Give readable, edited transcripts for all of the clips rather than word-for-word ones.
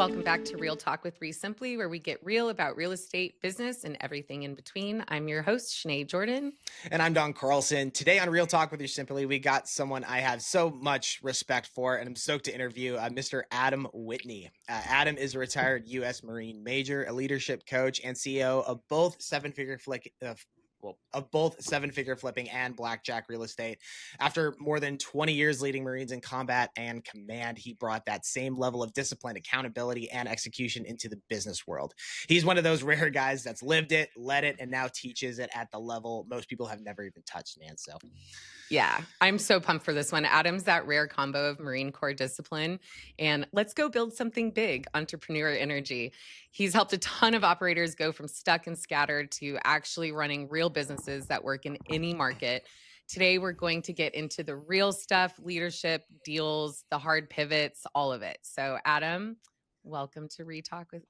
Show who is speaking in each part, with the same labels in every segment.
Speaker 1: Welcome back to Real Talk with REsimpli, where we get real about real estate, business, and everything in between. I'm your host, Sinead Jordan.
Speaker 2: And I'm Don Carlson. Today on Real Talk with REsimpli, we got someone I have so much respect for, and I'm stoked to interview Mr. Adam Whitney. Adam is a retired U.S. Marine major, a leadership coach, and CEO of both seven-figure flipping and BlackJack Real Estate. After more than 20 years leading Marines in combat and command, he brought that same level of discipline, accountability, and execution into the business world. He's one of those rare guys that's lived it, led it, and now teaches it at the level most people have never even touched, man. So
Speaker 1: yeah, I'm so pumped for this one. Adam's that rare combo of Marine Corps discipline and let's go build something big, entrepreneur energy. He's helped a ton of operators go from stuck and scattered to actually running real businesses that work in any market. Today, we're going to get into the real stuff, leadership, deals, the hard pivots, all of it. So Adam, welcome to Real Talk with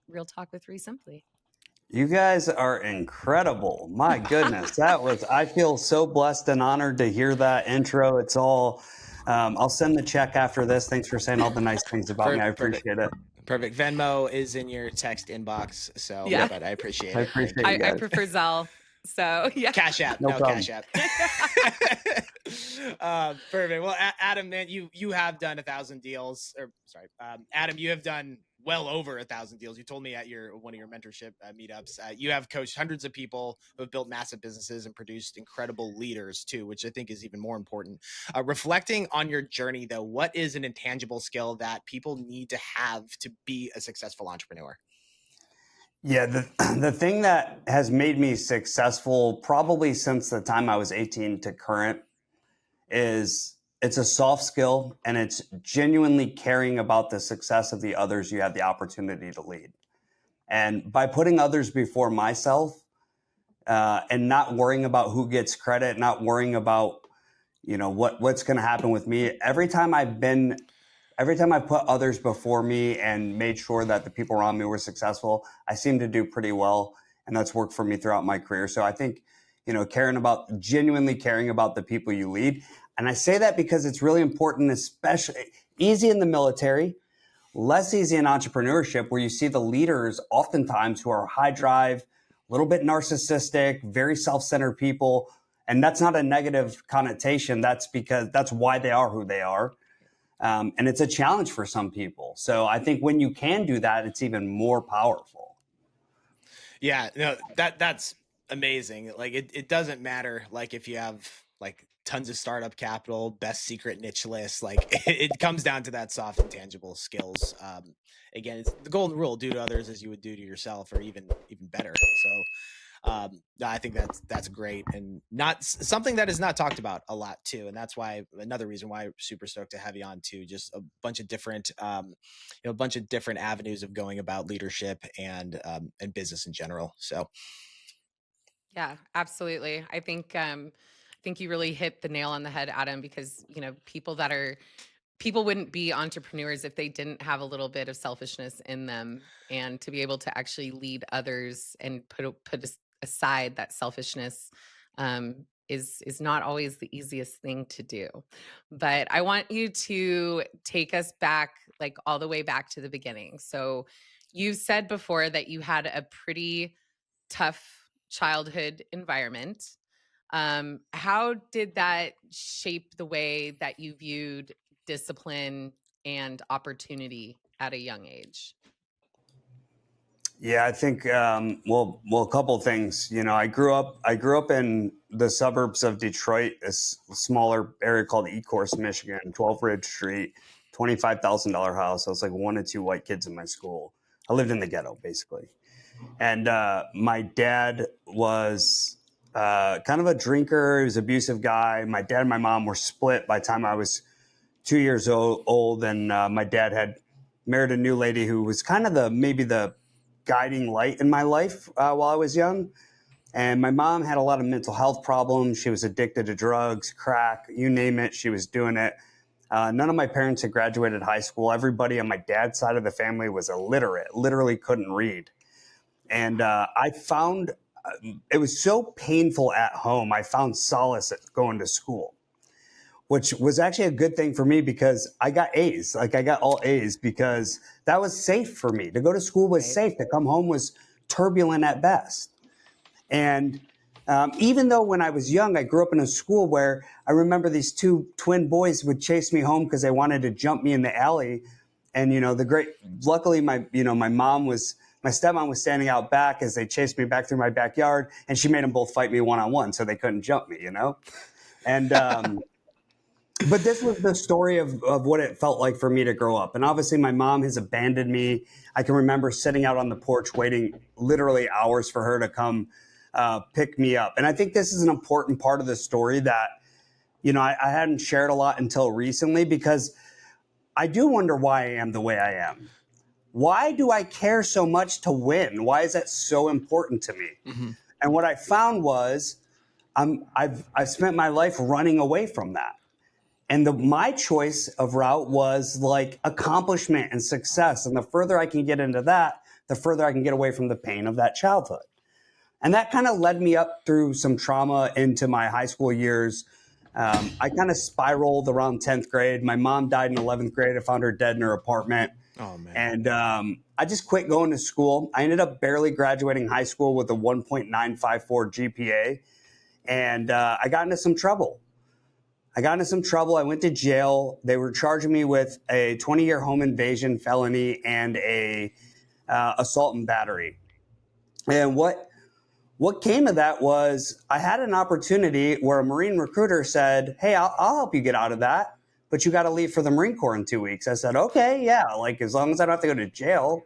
Speaker 1: REsimpli.
Speaker 3: You guys are incredible. My goodness. I feel so blessed and honored to hear that intro. It's all, I'll send the check after this. Thanks for saying all the nice things about me. I appreciate it.
Speaker 2: Perfect. Venmo is in your text inbox. So, yeah, but I appreciate it.
Speaker 3: I appreciate you guys.
Speaker 1: I prefer Zelle. So, yeah.
Speaker 2: Cash App. No Cash App. Perfect. Well, Adam, man, you have done 1,000 deals. Adam, you have done well over 1,000 deals. You told me at one of your mentorship meetups, you have coached hundreds of people who have built massive businesses and produced incredible leaders too, which I think is even more important. Reflecting on your journey, though, what is an intangible skill that people need to have to be a successful entrepreneur?
Speaker 3: Yeah, the thing that has made me successful probably since the time I was 18 to current is it's a soft skill, and it's genuinely caring about the success of the others you have the opportunity to lead. And by putting others before myself and not worrying about who gets credit, not worrying about, what's going to happen with me. Every time I put others before me and made sure that the people around me were successful, I seem to do pretty well. And that's worked for me throughout my career. So I think, genuinely caring about the people you lead. And I say that because it's really important, especially easy in the military, less easy in entrepreneurship, where you see the leaders oftentimes who are high drive, a little bit narcissistic, very self-centered people. And that's not a negative connotation. That's because that's why they are who they are. And it's a challenge for some people. So I think when you can do that, it's even more powerful.
Speaker 2: Yeah, no, that's amazing. Like it doesn't matter like if you have like tons of startup capital, best secret niche list, like it comes down to that soft and tangible skills. Again, it's the golden rule: do to others as you would do to yourself, or even better. So I think that's great, and not something that is not talked about a lot too. And that's why another reason why I'm super stoked to have you on too. Just a bunch of different, avenues of going about leadership and business in general. So.
Speaker 1: Yeah, absolutely. I think you really hit the nail on the head, Adam, because, people wouldn't be entrepreneurs if they didn't have a little bit of selfishness in them, and to be able to actually lead others and put aside that selfishness is not always the easiest thing to do. But I want you to take us back, like all the way back to the beginning. So you said before that you had a pretty tough childhood environment. How did that shape the way that you viewed discipline and opportunity at a young age?
Speaker 3: Yeah, I think a couple of things. I grew up in the suburbs of Detroit, a smaller area called Ecorse, Michigan, 12 Ridge Street, $25,000 house. I was like one of two white kids in my school. I lived in the ghetto, basically. And my dad was kind of a drinker. He was an abusive guy. My dad and my mom were split by the time I was 2 years old. And my dad had married a new lady who was kind of maybe the guiding light in my life while I was young. And my mom had a lot of mental health problems. She was addicted to drugs, crack, you name it, she was doing it. None of my parents had graduated high school. Everybody on my dad's side of the family was illiterate, literally couldn't read. And I found it was so painful at home. I found solace at going to school. which was actually a good thing for me because I got A's. Like I got all A's because that was safe for me. To go to school was
Speaker 1: Right.
Speaker 3: safe. To come home was turbulent at best. And even though when I was young, I grew up in a school where I remember these two twin boys would chase me home because they wanted to jump me in the alley. And, luckily my stepmom was standing out back as they chased me back through my backyard, and she made them both fight me one-on-one so they couldn't jump me, And, but this was the story of what it felt like for me to grow up. And obviously my mom has abandoned me. I can remember sitting out on the porch waiting literally hours for her to come pick me up. And I think this is an important part of the story that, I hadn't shared a lot until recently, because I do wonder why I am the way I am. Why do I care so much to win? Why is that so important to me?
Speaker 2: Mm-hmm.
Speaker 3: And what I found was I've spent my life running away from that. And my choice of route was like accomplishment and success. And the further I can get into that, the further I can get away from the pain of that childhood. And that kind of led me up through some trauma into my high school years. I kind of spiraled around 10th grade. My mom died in 11th grade. I found her dead in her apartment.
Speaker 2: Oh, man.
Speaker 3: And I just quit going to school. I ended up barely graduating high school with a 1.954 GPA. And I got into some trouble. I went to jail. They were charging me with a 20-year home invasion felony and a assault and battery. And what came of that was I had an opportunity where a Marine recruiter said, "Hey, I'll help you get out of that, but you got to leave for the Marine Corps in 2 weeks." I said, "Okay, yeah, like as long as I don't have to go to jail."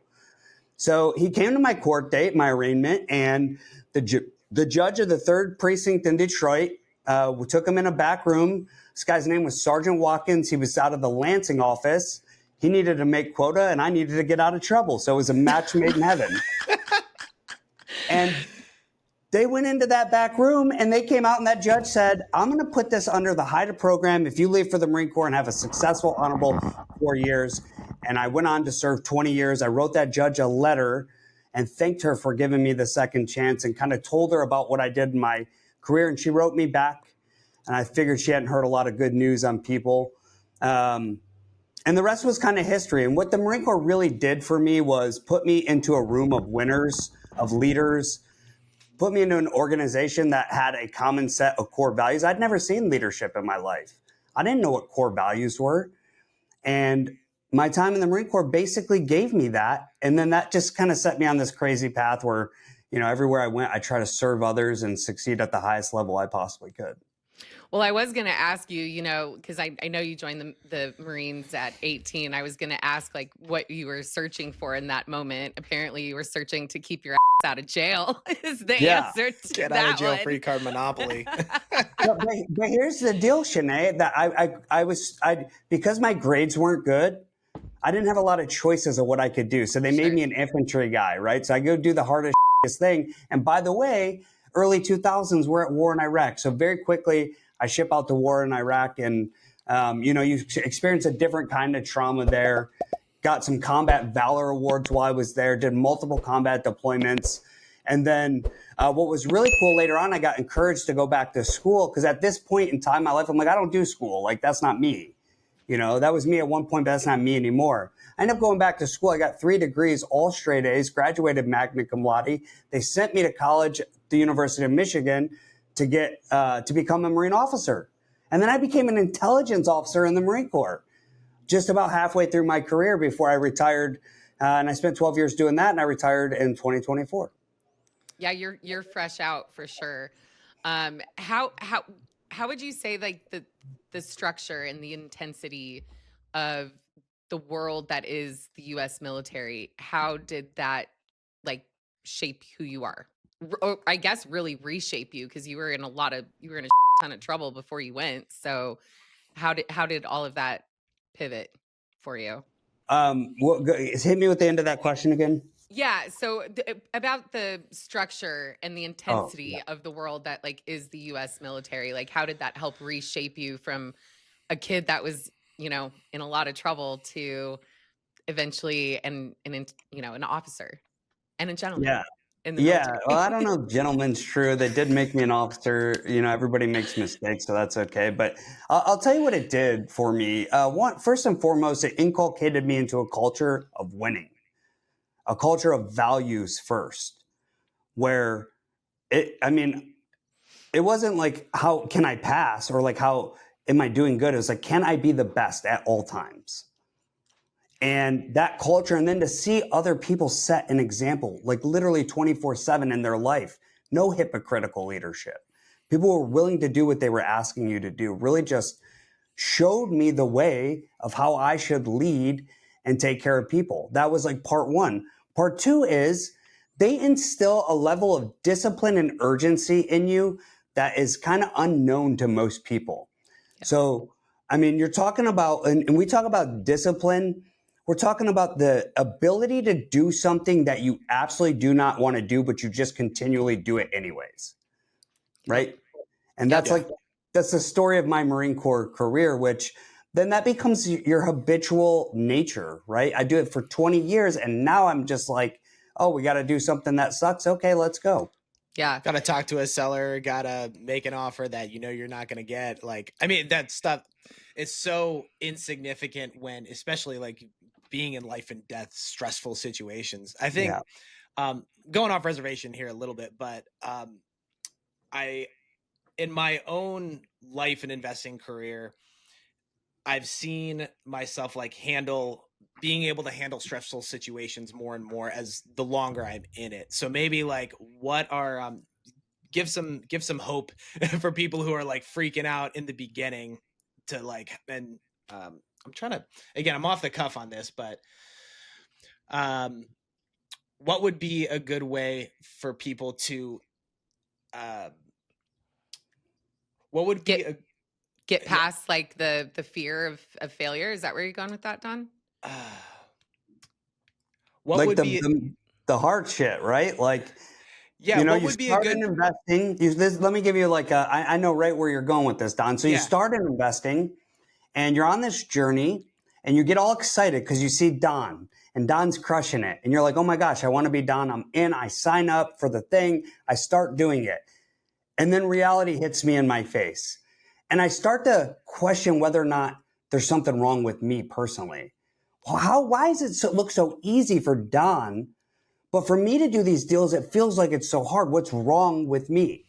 Speaker 3: So he came to my court date, my arraignment, and the judge of the 3rd Precinct in Detroit, we took him in a back room. This guy's name was Sergeant Watkins. He was out of the Lansing office. He needed to make quota, and I needed to get out of trouble. So it was a match made in heaven. And they went into that back room, and they came out, and that judge said, "I'm going to put this under the HIDA program if you leave for the Marine Corps and have a successful, honorable 4 years." And I went on to serve 20 years. I wrote that judge a letter and thanked her for giving me the second chance and kind of told her about what I did in my career. And she wrote me back, and I figured she hadn't heard a lot of good news on people. And the rest was kind of history. And what the Marine Corps really did for me was put me into a room of winners, of leaders, put me into an organization that had a common set of core values. I'd never seen leadership in my life. I didn't know what core values were. And my time in the Marine Corps basically gave me that. And then that just kind of set me on this crazy path where, everywhere I went, I try to serve others and succeed at the highest level I possibly could.
Speaker 1: Well, I was going to ask you, because I know you joined the Marines at 18. I was going to ask like what you were searching for in that moment. Apparently you were searching to keep your ass out of jail is the answer to
Speaker 2: Get
Speaker 1: that
Speaker 2: out of jail
Speaker 1: one.
Speaker 2: free card monopoly.
Speaker 3: But here's the deal, Shanae, that I because my grades weren't good, I didn't have a lot of choices of what I could do. So they made me an infantry guy, right? So I go do the hardest thing. And by the way, early 2000s, we're at war in Iraq. So very quickly, I ship out to war in Iraq. And, you experience a different kind of trauma there. Got some combat valor awards while I was there, did multiple combat deployments. And then what was really cool later on, I got encouraged to go back to school because at this point in time in my life, I'm like, I don't do school. Like, that's not me. That was me at one point, but that's not me anymore. I ended up going back to school. I got 3 degrees, all straight A's, graduated magna cum laude. They sent me to college at the University of Michigan to get to become a Marine officer. And then I became an intelligence officer in the Marine Corps just about halfway through my career before I retired. And I spent 12 years doing that, and I retired in 2024.
Speaker 1: Yeah, you're fresh out for sure. How would you say like the structure and the intensity of the world that is the U.S. military? How did that like shape who you are? Or I guess really reshape you because you were in a ton of trouble before you went. So how did all of that pivot for you?
Speaker 3: Hit me with the end of that question again.
Speaker 1: Yeah. So about the structure and the intensity of the world that like is the U.S. military, like how did that help reshape you from a kid that was, in a lot of trouble to eventually an officer and a gentleman?
Speaker 3: Yeah.
Speaker 1: in the
Speaker 3: Yeah,
Speaker 1: military.
Speaker 3: well, I don't know if gentleman's true. They did make me an officer. Everybody makes mistakes, so that's okay. But I'll tell you what it did for me. First and foremost, it inculcated me into a culture of winning, a culture of values first, where it wasn't like, how can I pass, or like, how am I doing good? It was like, can I be the best at all times? And that culture, and then to see other people set an example, like literally 24/7 in their life, no hypocritical leadership. People were willing to do what they were asking you to do, really just showed me the way of how I should lead and take care of people. That was like part one. Part two is they instill a level of discipline and urgency in you that is kind of unknown to most people.
Speaker 1: Yeah.
Speaker 3: So, you're talking about, and we talk about discipline, we're talking about the ability to do something that you absolutely do not want to do, but you just continually do it anyways. Right. And
Speaker 1: Yep.
Speaker 3: that's the story of my Marine Corps career, which then that becomes your habitual nature, right? I do it for 20 years and now I'm just like, oh, we got to do something that sucks. Okay, let's go.
Speaker 1: Yeah.
Speaker 2: Got to talk to a seller, got to make an offer that you're not going to get. Like, that stuff is so insignificant when, especially like being in life and death, stressful situations. I think, going off reservation here a little bit, but in my own life and investing career, I've seen myself like being able to handle stressful situations more and more as the longer I'm in it. So maybe like what are, give some hope for people who are like freaking out in the beginning to like, and I'm trying to, again, I'm off the cuff on this, but what would be a good way for people to what would be
Speaker 1: get past like the fear of failure? Is that where you're going with that, Don?
Speaker 2: What
Speaker 3: like
Speaker 2: would be
Speaker 3: the hard shit, right? Like,
Speaker 2: yeah, what
Speaker 3: you
Speaker 2: would be a
Speaker 3: start
Speaker 2: good
Speaker 3: investing. Let me give you like I know right where you're going with this, Don. So you start in investing and you're on this journey and you get all excited because you see Don and Don's crushing it. And you're like, oh my gosh, I want to be Don. I'm in. I sign up for the thing. I start doing it. And then reality hits me in my face. And I start to question whether or not there's something wrong with me personally. Well, why does it look so easy for Don? But for me to do these deals, it feels like it's so hard. What's wrong with me?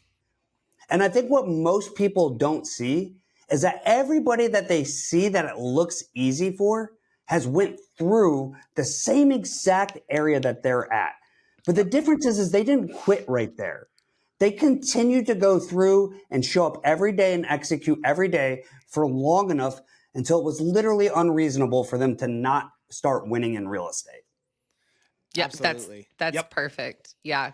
Speaker 3: And I think what most people don't see is that everybody that they see that it looks easy for has went through the same exact area that they're at. But the difference is they didn't quit right there. They continued to go through and show up every day and execute every day for long enough until it was literally unreasonable for them to not start winning in real estate.
Speaker 1: Yeah,
Speaker 2: absolutely.
Speaker 1: That's perfect. Yeah.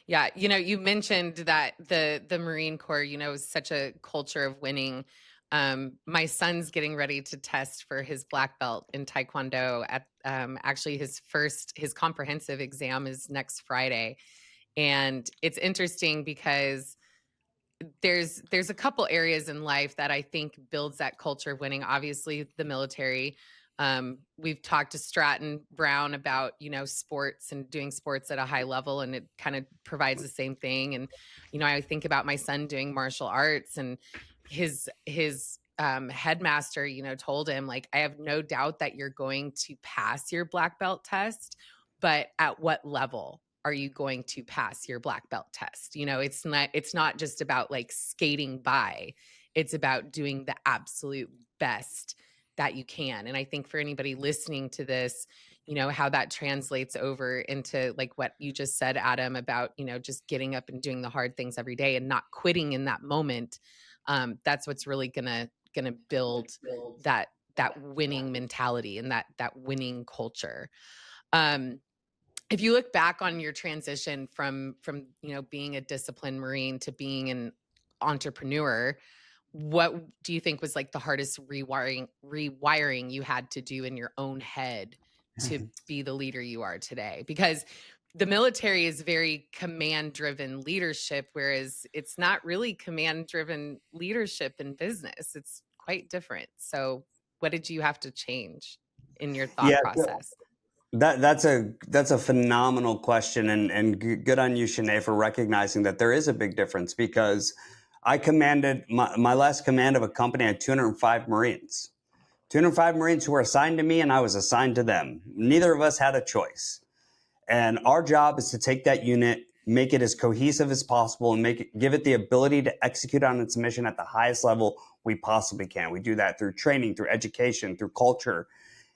Speaker 1: Yeah. You mentioned that the Marine Corps, is such a culture of winning. My son's getting ready to test for his black belt in Taekwondo at actually his comprehensive exam is next Friday. And it's interesting because there's a couple areas in life that I think builds that culture of winning. Obviously, the military. We've talked to Stratton Brown about, sports and doing sports at a high level, and it kind of provides the same thing. And, I think about my son doing martial arts, and his headmaster, told him, like, I have no doubt that you're going to pass your black belt test, but at what level are you going to pass your black belt test? It's not just about like skating by. It's about doing the absolute best that you can. And I think for anybody listening to this, how that translates over into like what you just said, Adam, about, just getting up and doing the hard things every day and not quitting in that moment. That's what's really gonna build that winning mentality and that winning culture. If you look back on your transition from being a disciplined Marine to being an entrepreneur, what do you think was like the hardest rewiring you had to do in your own head to be the leader you are today? Because the military is very command-driven leadership, whereas it's not really command-driven leadership in business. It's quite different. So what did you have to change in your thought process?
Speaker 3: That's a phenomenal question, and good on you, Shanae, for recognizing that there is a big difference, because I commanded my last command of a company had 205 Marines. 205 Marines who were assigned to me, and I was assigned to them. Neither of us had a choice. And our job is to take that unit, make it as cohesive as possible, and give it the ability to execute on its mission at the highest level we possibly can. We do that through training, through education, through culture.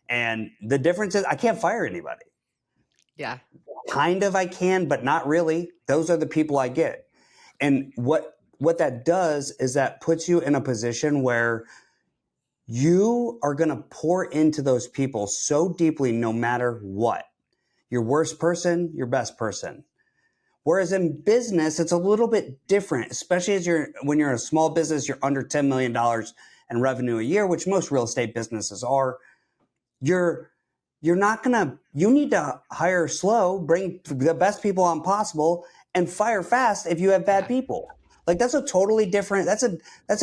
Speaker 3: And the difference is I can't fire anybody.
Speaker 1: Yeah.
Speaker 3: Kind of I can, but not really. Those are the people I get. And what that does is that puts you in a position where you are going to pour into those people so deeply, no matter what. Your worst person, your best person. Whereas in business, it's a little bit different, especially when you're in a small business, you're under $10 million in revenue a year, which most real estate businesses are. You need to hire slow, bring the best people on possible, and fire fast if you have bad people. Like that's a totally different thing. That's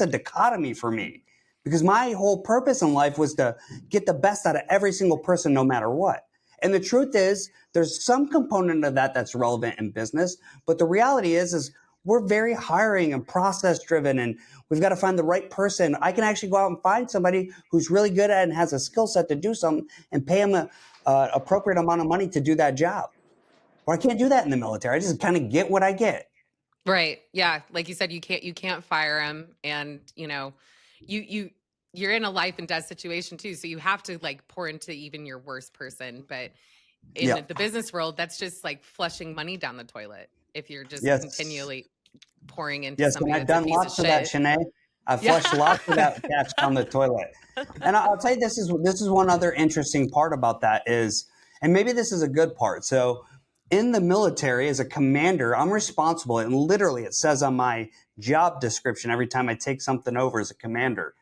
Speaker 3: a dichotomy for me, because my whole purpose in life was to get the best out of every single person, no matter what. And the truth is, there's some component of that that's relevant in business, but the reality is we're very hiring and process driven, and we've got to find the right person. I can actually go out and find somebody who's really good at it and has a skill set to do something, and pay them an appropriate amount of money to do that job. Or I can't do that in the military. I just kind of get what I get.
Speaker 1: Right. Yeah. Like you said, you can't fire them, and you're in a life and death situation too. So you have to like pour into even your worst person. But in the business world, that's just like flushing money down the toilet. If you're just continually pouring into somebody
Speaker 3: and I've done lots of that, Shanae. I've flushed lots of that cash down the toilet. And I'll tell you, this is one other interesting part about that is, and maybe this is a good part. So in the military, as a commander, I'm responsible, and literally it says on my job description every time I take something over as a commander,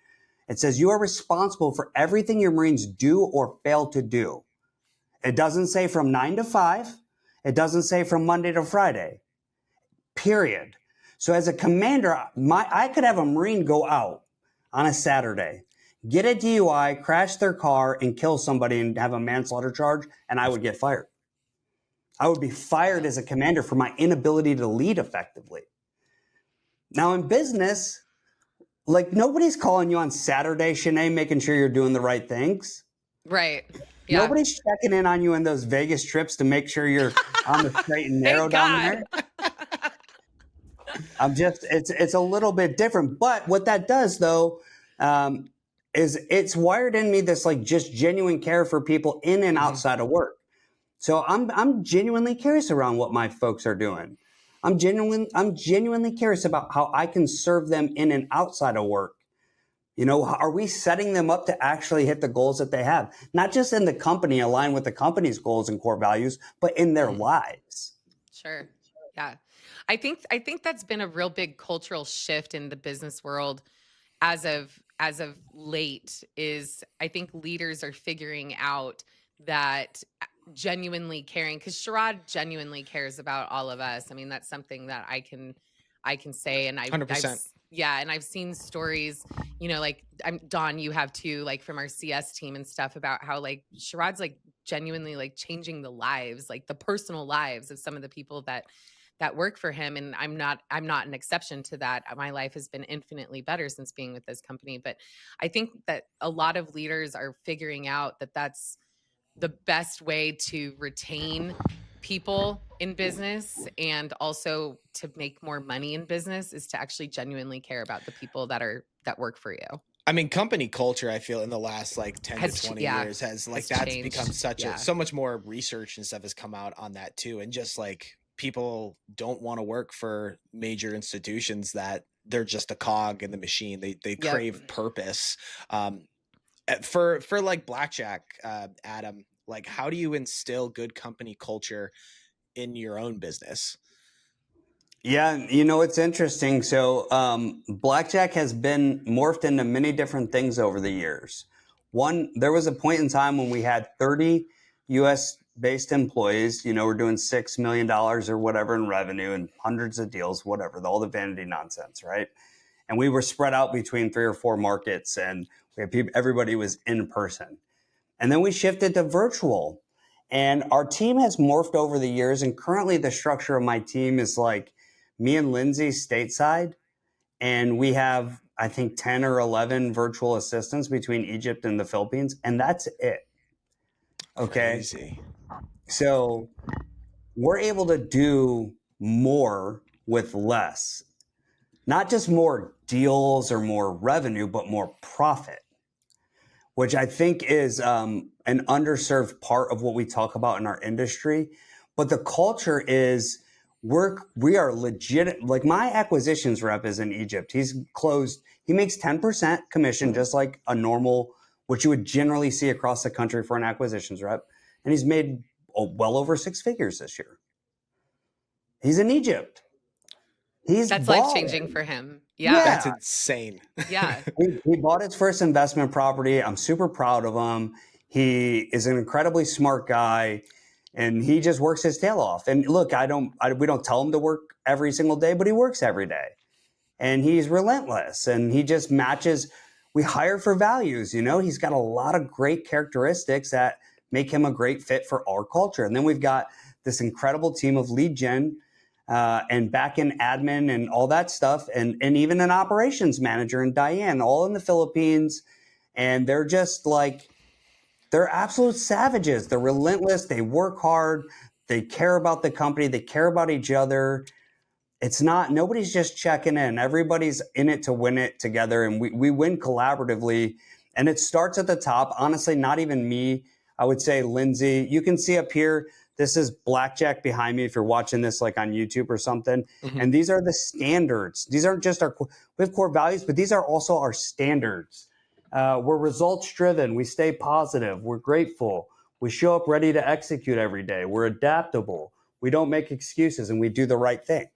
Speaker 3: it says you are responsible for everything your Marines do or fail to do. It doesn't say from 9 to 5. It doesn't say from Monday to Friday, period. So as a commander, I could have a Marine go out on a Saturday, get a DUI, crash their car, and kill somebody and have a manslaughter charge, and I would get fired. I would be fired as a commander for my inability to lead effectively. Now in business, like nobody's calling you on Saturday, Shanae, making sure you're doing the right things.
Speaker 1: Right. Yeah.
Speaker 3: Nobody's checking in on you in those Vegas trips to make sure you're on the straight and narrow down there. It's a little bit different. But what that does though, is it's wired in me this like just genuine care for people in and outside of work. So I'm genuinely curious around what my folks are doing. I'm genuinely curious about how I can serve them in and outside of work. You know, are we setting them up to actually hit the goals that they have? Not just in the company, align with the company's goals and core values, but in their lives.
Speaker 1: Sure. Yeah. I think that's been a real big cultural shift in the business world as of late. Is I think leaders are figuring out that genuinely caring, because Sherrod genuinely cares about all of us. I mean, that's something that I can say, and
Speaker 2: 100%.
Speaker 1: And I've seen stories, you know, like Dawn, you have too, like from our CS team and stuff, about how like Sherrod's like genuinely like changing the lives, like the personal lives of some of the people that work for him. And I'm not an exception to that. My life has been infinitely better since being with this company. But I think that a lot of leaders are figuring out that that's the best way to retain people in business, and also to make more money in business, is to actually genuinely care about the people that work for you.
Speaker 2: I mean, company culture, I feel in the last like 10 to 20 years has
Speaker 1: changed.
Speaker 2: become so much more research and stuff has come out on that too. And just like people don't want to work for major institutions that they're just a cog in the machine. They crave purpose. For like BlackJack, Adam, like how do you instill good company culture in your own business?
Speaker 3: Yeah, you know, it's interesting. So BlackJack has been morphed into many different things over the years. There was a point in time when we had 30 U.S. based employees. You know, we're doing $6 million or whatever in revenue and hundreds of deals, whatever, all the vanity nonsense, right? And we were spread out between 3 or 4 markets, and we had everybody was in person. And then we shifted to virtual. And our team has morphed over the years. And currently the structure of my team is like me and Lindsay stateside. And we have, I think, 10 or 11 virtual assistants between Egypt and the Philippines. And that's it. Okay.
Speaker 2: Crazy.
Speaker 3: So we're able to do more with less. Not just more deals or more revenue, but more profit, which I think is an underserved part of what we talk about in our industry. But the culture is we are legit. Like my acquisitions rep is in Egypt. He makes 10% commission, just like a normal, what you would generally see across the country for an acquisitions rep. And he's made well over 6 figures this year. He's in Egypt.
Speaker 1: That's life-changing for him. Yeah.
Speaker 2: That's insane.
Speaker 1: Yeah.
Speaker 3: He bought his first investment property. I'm super proud of him. He is an incredibly smart guy, and he just works his tail off. And look, we don't tell him to work every single day, but he works every day. And he's relentless, and he just matches. We hire for values, he's got a lot of great characteristics that make him a great fit for our culture. And then we've got this incredible team of lead gen, and back-end admin and all that stuff, and even an operations manager and Diane, all in the Philippines. And they're just like, they're absolute savages. They're relentless. They work hard. They care about the company. They care about each other. Nobody's just checking in. Everybody's in it to win it together. And we win collaboratively. And it starts at the top. Honestly, not even me. I would say Lindsay. You can see up here, this is BlackJack behind me if you're watching this like on YouTube or something. Mm-hmm. And these are the standards. These aren't just we have core values, but these are also our standards. We're results driven. We stay positive. We're grateful. We show up ready to execute every day. We're adaptable. We don't make excuses, and we do the right thing.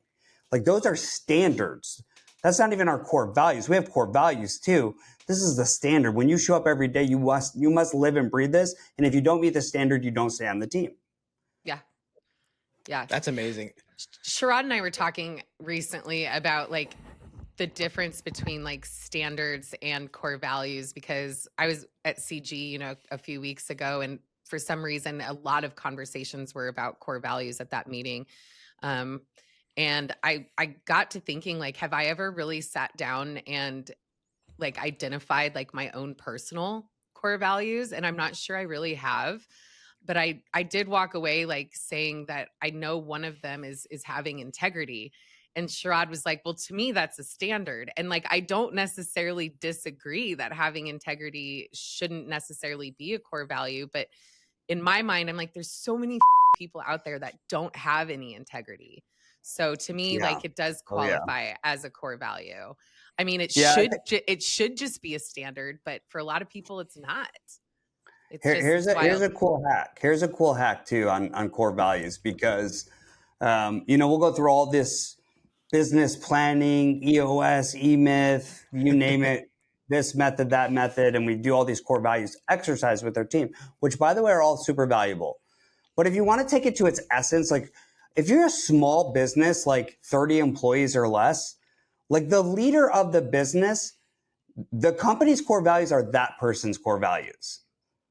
Speaker 3: Like those are standards. That's not even our core values. We have core values too. This is the standard. When you show up every day, you must live and breathe this. And if you don't meet the standard, you don't stay on the team.
Speaker 1: Yeah.
Speaker 2: That's amazing.
Speaker 1: Sherrod and I were talking recently about like the difference between like standards and core values, because I was at CG, a few weeks ago, and for some reason, a lot of conversations were about core values at that meeting. And I got to thinking, like, have I ever really sat down and like identified like my own personal core values? And I'm not sure I really have. But I did walk away like saying that I know one of them is having integrity. And Sherrod was like, well, to me, that's a standard. And like, I don't necessarily disagree that having integrity shouldn't necessarily be a core value. But in my mind, I'm like, there's so many people out there that don't have any integrity. So to me, like it does qualify as a core value. I mean, it should just be a standard, but for a lot of people, it's not.
Speaker 3: Here's a cool hack. Here's a cool hack too on core values, because we'll go through all this business planning, EOS, E-Myth, you name it, this method, that method, and we do all these core values exercise with our team, which by the way are all super valuable. But if you want to take it to its essence, like if you're a small business, like 30 employees or less, like the leader of the business, the company's core values are that person's core values.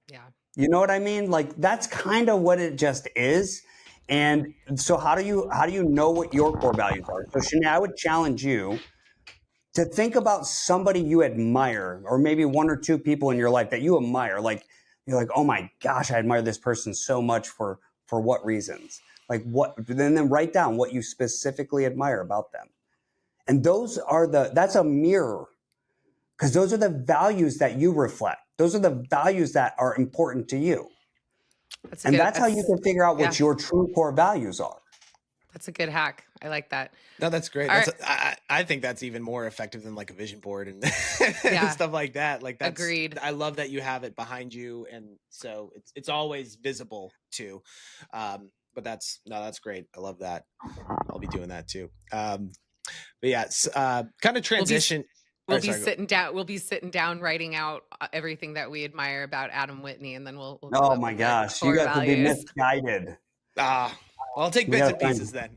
Speaker 1: Yeah.
Speaker 3: You know what I mean? Like that's kind of what it just is. And so how do you know what your core values are? So Shanae, I would challenge you to think about somebody you admire, or maybe 1 or 2 people in your life that you admire. Like you're like, oh my gosh, I admire this person so much for what reasons? Like what? Then write down what you specifically admire about them. And that's a mirror, because those are the values that you reflect. Those are the values that are important to you. That's how you can figure out what your true core values are.
Speaker 1: That's a good hack. I like that.
Speaker 2: No, that's great. I think that's even more effective than like a vision board and, and stuff like that. Like that's
Speaker 1: agreed.
Speaker 2: I love that you have it behind you, and so it's always visible too. But that's great. I love that. I'll be doing that too. But yeah, kind of transition.
Speaker 1: We'll be sitting down, writing out everything that we admire about Adam Whitney, and then we'll
Speaker 3: oh my gosh, you got to be misguided.
Speaker 2: I'll take bits and pieces then.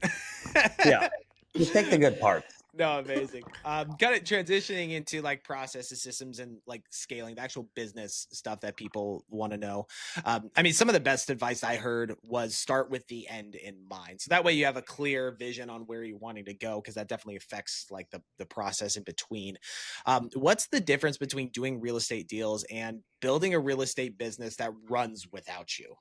Speaker 3: Yeah, just take the good parts.
Speaker 2: No, amazing. Kind of transitioning into like processes, systems, and like scaling the actual business stuff that people want to know. I mean, some of the best advice I heard was start with the end in mind. So that way you have a clear vision on where you're wanting to go, because that definitely affects like the process in between. What's the difference between doing real estate deals and building a real estate business that runs without you?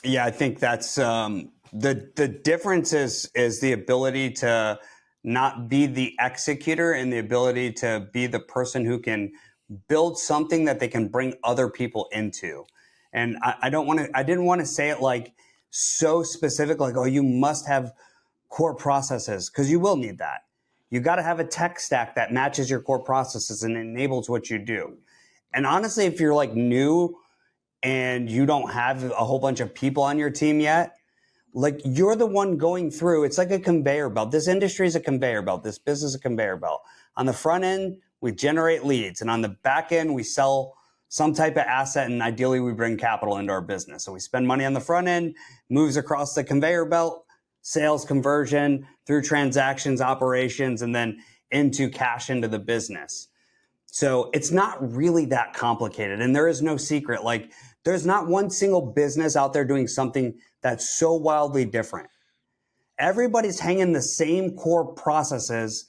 Speaker 3: Yeah, I think that's the difference is the ability to not be the executor and the ability to be the person who can build something that they can bring other people into. And I don't want to. I didn't want to say it like so specific, like, oh, you must have core processes, because you will need that. You got to have a tech stack that matches your core processes and enables what you do. And honestly, if you're like new and you don't have a whole bunch of people on your team yet, like you're the one going through, it's like a conveyor belt. This industry is a conveyor belt. This business is a conveyor belt. On the front end, we generate leads, and on the back end, we sell some type of asset, and ideally we bring capital into our business. So we spend money on the front end, moves across the conveyor belt, sales, conversion through transactions, operations, and then into cash into the business. So it's not really that complicated, and there is no secret. Like there's not one single business out there doing something that's so wildly different. Everybody's hanging the same core processes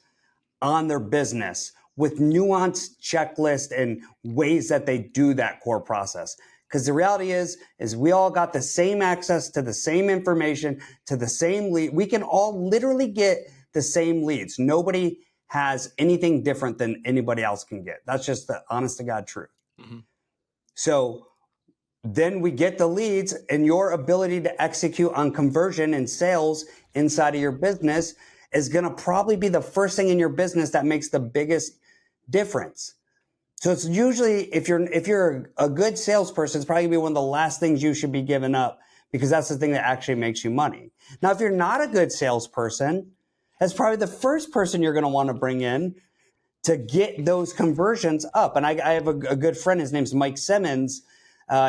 Speaker 3: on their business with nuanced checklists and ways that they do that core process. Because the reality is we all got the same access to the same information, to the same lead. We can all literally get the same leads. Nobody has anything different than anybody else can get. That's just the honest to God truth.
Speaker 2: Mm-hmm.
Speaker 3: So then we get the leads, and your ability to execute on conversion and sales inside of your business is going to probably be the first thing in your business that makes the biggest difference. So it's usually, if you're a good salesperson, it's probably gonna be one of the last things you should be giving up, because that's the thing that actually makes you money. Now, if you're not a good salesperson, that's probably the first person you're going to want to bring in to get those conversions up. And I have a good friend, his name's Mike Simmons.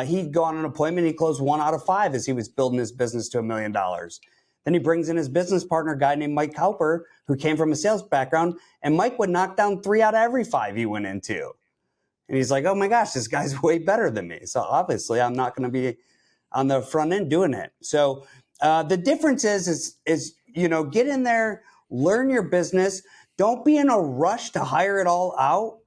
Speaker 3: He'd go on an appointment, he closed 1 out of 5 as he was building his business to $1 million. Then he brings in his business partner, a guy named Mike Cowper, who came from a sales background, and Mike would knock down 3 out of every 5 he went into. And he's like, oh my gosh, this guy's way better than me. So obviously I'm not going to be on the front end doing it. So the difference is, get in there, learn your business. Don't be in a rush to hire it all out.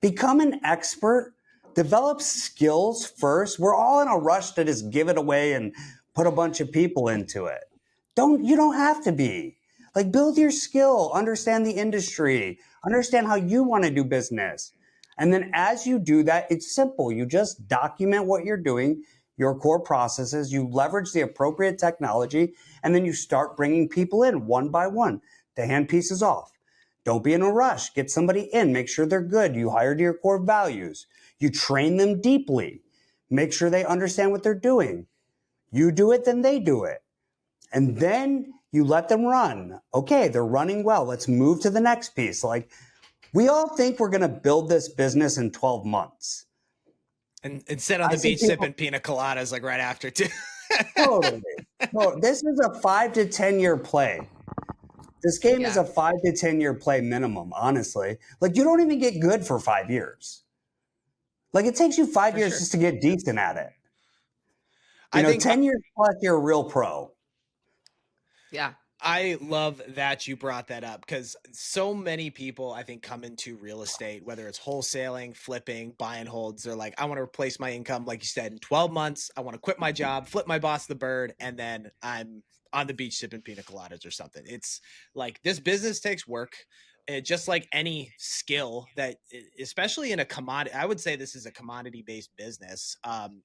Speaker 3: Become an expert. Develop skills first. We're all in a rush to just give it away and put a bunch of people into it. You don't have to be. Like, build your skill, understand the industry, understand how you want to do business. And then as you do that, it's simple. You just document what you're doing, your core processes, you leverage the appropriate technology, and then you start bringing people in one by one to hand pieces off. Don't be in a rush. Get somebody in. Make sure they're good. You hire to your core values. You train them deeply. Make sure they understand what they're doing. You do it, then they do it. And then you let them run. Okay, they're running well. Let's move to the next piece. Like, we all think we're going to build this business in 12 months.
Speaker 2: And sit on the beach sipping pina coladas like right after too.
Speaker 3: Totally. No, this is a 5 to 10 year play. This game is a 5 to 10 year play minimum, honestly. Like, you don't even get good for 5 years. Like, it takes you 5 years just to get decent at it. I think 10 years plus, you're a real pro.
Speaker 1: Yeah.
Speaker 2: I love that you brought that up, because so many people, I think, come into real estate, whether it's wholesaling, flipping, buy and holds. They're like, I want to replace my income, like you said, in 12 months. I want to quit my job, flip my boss the bird, and then I'm on the beach sipping pina coladas or something. It's like, this business takes work. Just like any skill that, especially in a commodity, I would say this is a commodity based business,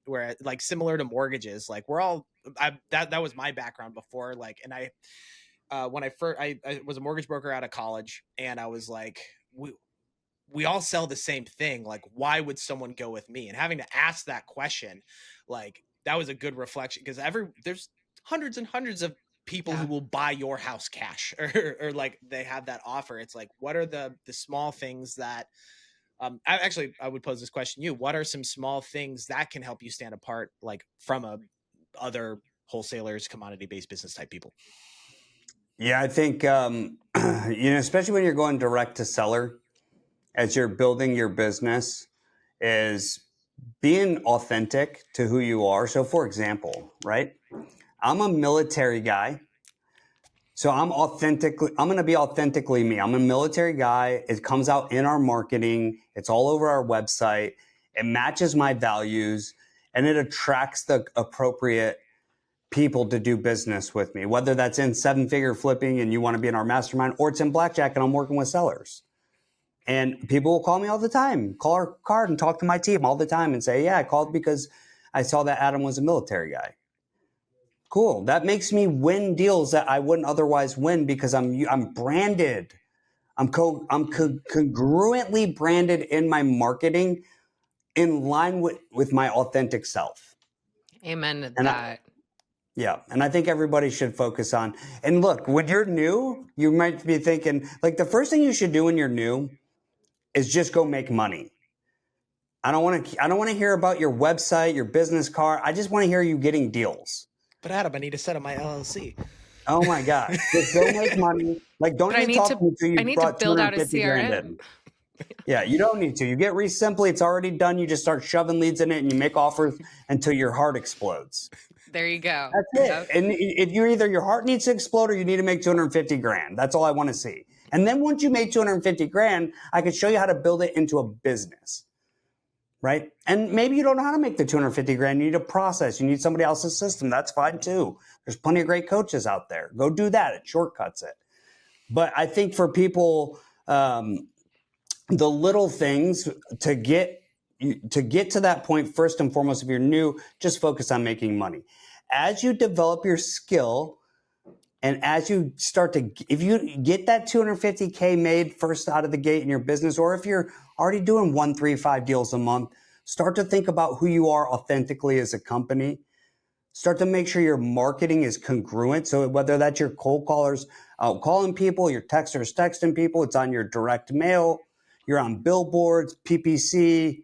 Speaker 2: where, like, similar to mortgages, like that was my background before. Like, and when I was a mortgage broker out of college, and I was like, we all sell the same thing. Like, why would someone go with me? And having to ask that question, like, that was a good reflection, because there's hundreds and hundreds of people who will buy your house cash, or like they have that offer. It's like, what are the small things that, I would pose this question to you. What are some small things that can help you stand apart, like, from other wholesalers, commodity based business type people?
Speaker 3: Yeah, I think, especially when you're going direct to seller, as you're building your business, is being authentic to who you are. So, for example, right? I'm a military guy. So I'm going to be authentically me. I'm a military guy. It comes out in our marketing. It's all over our website. It matches my values and it attracts the appropriate people to do business with me, whether that's in 7-figure flipping and you want to be in our mastermind, or it's in BlackJack and I'm working with sellers. And people will call me all the time, call our card and talk to my team all the time and say, yeah, I called because I saw that Adam was a military guy. Cool. That makes me win deals that I wouldn't otherwise win because I'm branded. I'm congruently branded in my marketing in line with my authentic self.
Speaker 1: Amen to
Speaker 3: And
Speaker 1: that.
Speaker 3: and I think everybody should focus on. And look, when you're new, you might be thinking like the first thing you should do when you're new is just go make money. I don't want to hear about your website, your business card. I just want to hear you getting deals.
Speaker 2: But Adam, I need to set up my LLC.
Speaker 3: Oh my gosh. Just go make money. Like, don't
Speaker 1: But
Speaker 3: even talk to me until
Speaker 1: I
Speaker 3: you
Speaker 1: need to
Speaker 3: brought
Speaker 1: build out a
Speaker 3: 250 grand
Speaker 1: CRM.
Speaker 3: in. Yeah, you don't need to. You get REsimpli, it's already done. You just start shoving leads in it and you make offers until your heart explodes.
Speaker 1: There you go.
Speaker 3: That's it.
Speaker 1: Yep.
Speaker 3: And if you're either your heart needs to explode or you need to make 250 grand. That's all I want to see. And then once you make 250 grand, I can show you how to build it into a business. Right? And maybe you don't know how to make the 250 grand. You need a process. You need somebody else's system. That's fine too. There's plenty of great coaches out there. Go do that. It shortcuts it. But I think for people, the little things to get to that point, first and foremost, if you're new, just focus on making money. As you develop your skill and as you if you get that 250K made first out of the gate in your business, or if you're already doing 1, 3, 5 deals a month, start to think about who you are authentically as a company. Start to make sure your marketing is congruent. So whether that's your cold callers out calling people, your texters texting people, it's on your direct mail, you're on billboards, PPC.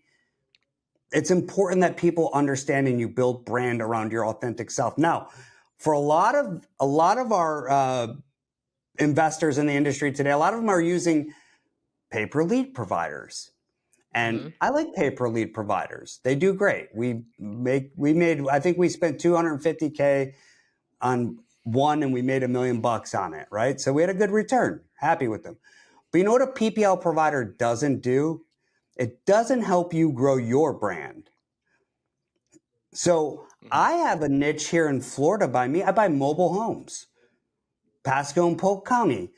Speaker 3: It's important that people understand and you build brand around your authentic self. Now, for a lot of our investors in the industry today, a lot of them are using pay-per-lead providers. And I like pay-per-lead providers. They do great. I think we spent 250K on one and we made $1 million on it, right? So we had a good return. Happy with them. But you know what a PPL provider doesn't do? It doesn't help you grow your brand. So I have a niche here in Florida by me. I buy mobile homes. Pasco and Polk County.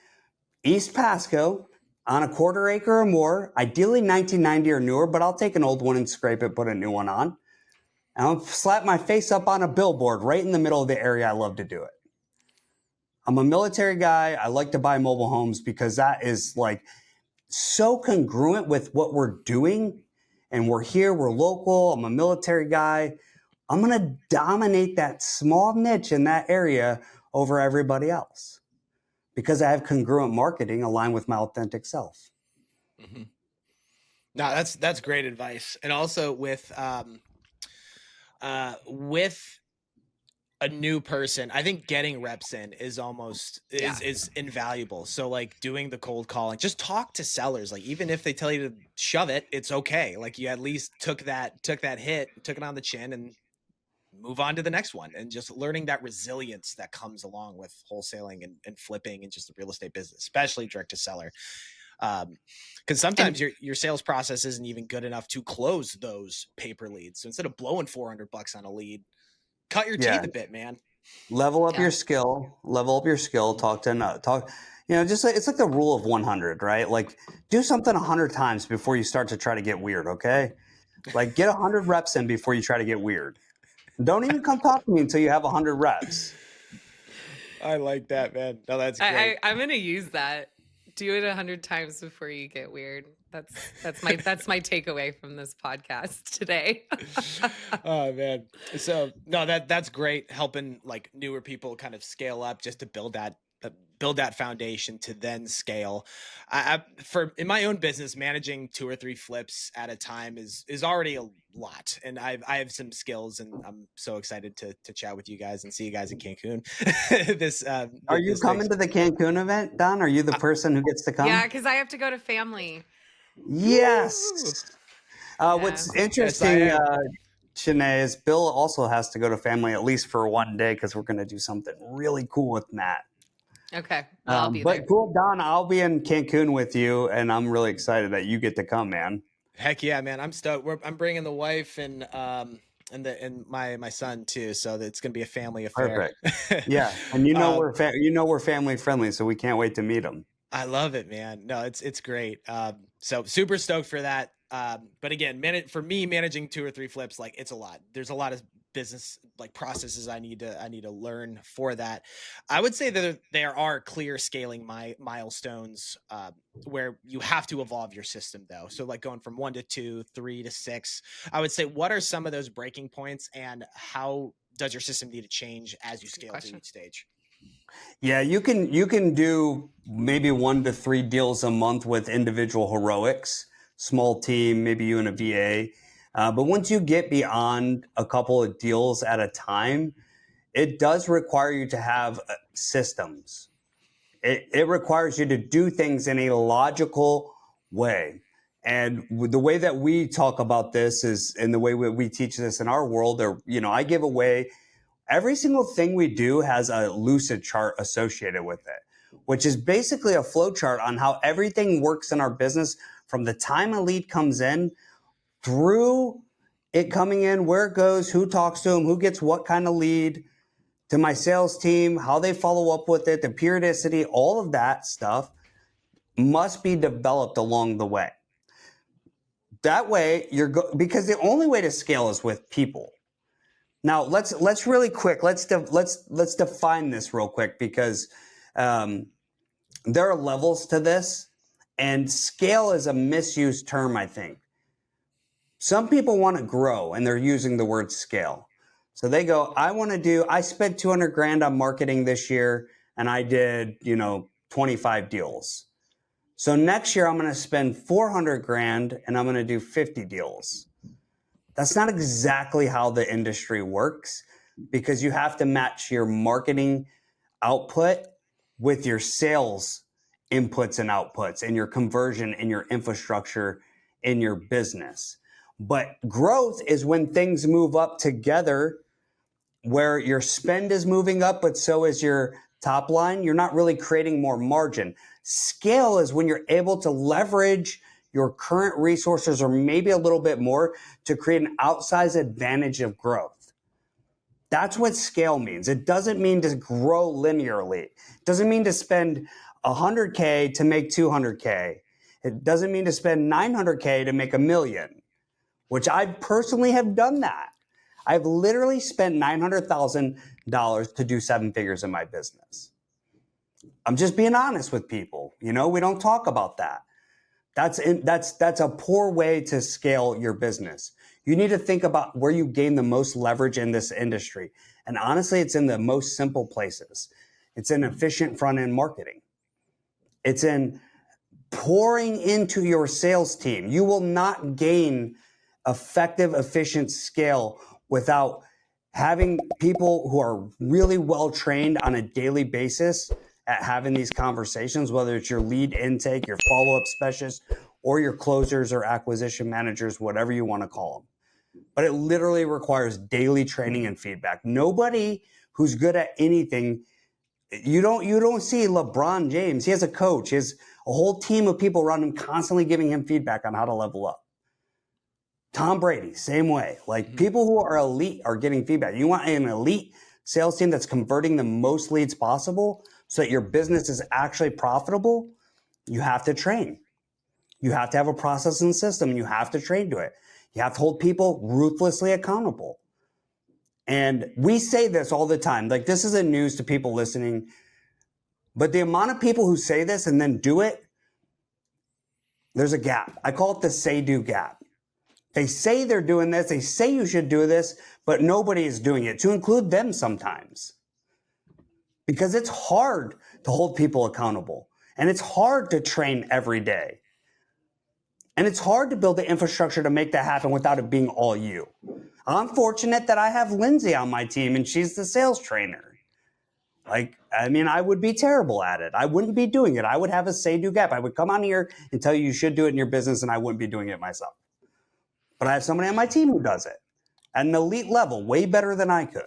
Speaker 3: East Pasco on a 1/4 acre or more, ideally 1990 or newer, but I'll take an old one and scrape it, put a new one on. And I'll slap my face up on a billboard right in the middle of the area. I love to do it. I'm a military guy. I like to buy mobile homes because that is like so congruent with what we're doing. And we're here, we're local. I'm a military guy. I'm going to dominate that small niche in that area over everybody else because I have congruent marketing aligned with my authentic self.
Speaker 2: Mm-hmm. No, that's great advice. And also with a new person, I think getting reps in is almost is invaluable. So like doing the cold calling, just talk to sellers. Like even if they tell you to shove it, it's okay. Like you at least took that hit, took it on the chin and move on to the next one. And just learning that resilience that comes along with wholesaling and flipping and just the real estate business, especially direct to seller. Because sometimes your sales process isn't even good enough to close those paper leads. So instead of blowing $400 on a lead, cut your teeth a bit, man.
Speaker 3: Level up your skill. Talk, just like, it's like the rule of 100, right? Like do something 100 times before you start to try to get weird. Okay. Like get 100 reps in before you try to get weird. Don't even come talk to me until you have 100 reps.
Speaker 2: I like that, man. No, that's great.
Speaker 1: I'm going to use that. Do it 100 times before you get weird. That's my takeaway from this podcast today.
Speaker 2: Oh man. So no, that's great. Helping like newer people kind of scale up just to build that build that foundation to then scale. For in my own business, managing 2 or 3 flips at a time is already a lot, and I have some skills, and I'm so excited to chat with you guys and see you guys in Cancun.
Speaker 3: Are you
Speaker 2: This
Speaker 3: coming
Speaker 2: next.
Speaker 3: to the Cancun event, Don? Are you the person who gets to
Speaker 1: Yeah,
Speaker 3: come?
Speaker 1: because I have to go to family.
Speaker 2: Woo!
Speaker 3: Yes.
Speaker 1: Yeah.
Speaker 3: What's
Speaker 2: Yes, I
Speaker 3: interesting,
Speaker 2: am.
Speaker 3: Shanae, is Bill also has to go to family at least for one day because we're going to do something really cool with Matt.
Speaker 1: Okay. Well, I'll be
Speaker 3: But
Speaker 1: there.
Speaker 3: cool, Don, I'll be in Cancun with you, and I'm really excited that you get to come, man.
Speaker 2: Heck yeah, man! I'm stoked. I'm bringing the wife and my son too, so it's gonna be a family affair.
Speaker 3: Perfect. Yeah, and
Speaker 2: um,
Speaker 3: we're family friendly, so we can't wait to meet them.
Speaker 2: I love it, man. No, it's great. So super stoked for that. But again, for me, managing 2 or 3 flips, like it's a lot. There's a lot of business like processes I need to learn for that. I would say that there are clear scaling milestones where you have to evolve your system though. So like going from 1 to 2, 3 to 6. I would say, what are some of those breaking points, and how does your system need to change as you
Speaker 1: Good
Speaker 2: scale through
Speaker 1: question.
Speaker 2: each stage?
Speaker 3: Yeah, you can do maybe 1 to 3 deals a month with individual heroics, small team, maybe you and a VA. But once you get beyond a couple of deals at a time, it does require you to have systems. It requires you to do things in a logical way. And the way that we talk about this is, and the way we teach this in our world, or, I give away every single thing we do has a lucid chart associated with it, which is basically a flow chart on how everything works in our business from the time a lead comes in through it coming in, where it goes, who talks to them, who gets what kind of lead, to my sales team, how they follow up with it, the periodicity, all of that stuff must be developed along the way. That way, because the only way to scale is with people. Now, let's really quick. Let's define this real quick, because there are levels to this, and scale is a misused term, I think. Some people want to grow, and they're using the word scale. So they go, I spent 200 grand on marketing this year, and I did, 25 deals. So next year I'm going to spend 400 grand and I'm going to do 50 deals. That's not exactly how the industry works, because you have to match your marketing output with your sales inputs and outputs, and your conversion and your infrastructure in your business. But growth is when things move up together, where your spend is moving up, but so is your top line. You're not really creating more margin. Scale is when you're able to leverage your current resources, or maybe a little bit more, to create an outsized advantage of growth. That's what scale means. It doesn't mean to grow linearly. It doesn't mean to spend 100K to make 200K. It doesn't mean to spend 900K to make $1 million, which I personally have done that. I've literally spent $900,000 to do 7 figures in my business. I'm just being honest with people. We don't talk about that. That's a poor way to scale your business. You need to think about where you gain the most leverage in this industry. And honestly, it's in the most simple places. It's in efficient front-end marketing. It's in pouring into your sales team. You will not gain effective, efficient scale without having people who are really well trained on a daily basis at having these conversations, whether it's your lead intake, your follow-up specialists, or your closers or acquisition managers, whatever you want to call them. But it literally requires daily training and feedback. Nobody who's good at anything, you don't see LeBron James. He has a coach. He has a whole team of people around him constantly giving him feedback on how to level up. Tom Brady, same way. Like, people who are elite are getting feedback. You want an elite sales team that's converting the most leads possible so that your business is actually profitable. You have to train. You have to have a process and system, and you have to train to it. You have to hold people ruthlessly accountable. And we say this all the time. Like, this isn't news to people listening, but the amount of people who say this and then do it, there's a gap. I call it the say-do gap. They say they're doing this. They say you should do this, but nobody is doing it, to include them sometimes. Because it's hard to hold people accountable. And it's hard to train every day. And it's hard to build the infrastructure to make that happen without it being all you. I'm fortunate that I have Lindsay on my team and she's the sales trainer. Like, I mean, I would be terrible at it. I wouldn't be doing it. I would have a say-do gap. I would come on here and tell you should do it in your business, and I wouldn't be doing it myself. But I have somebody on my team who does it at an elite level, way better than I could.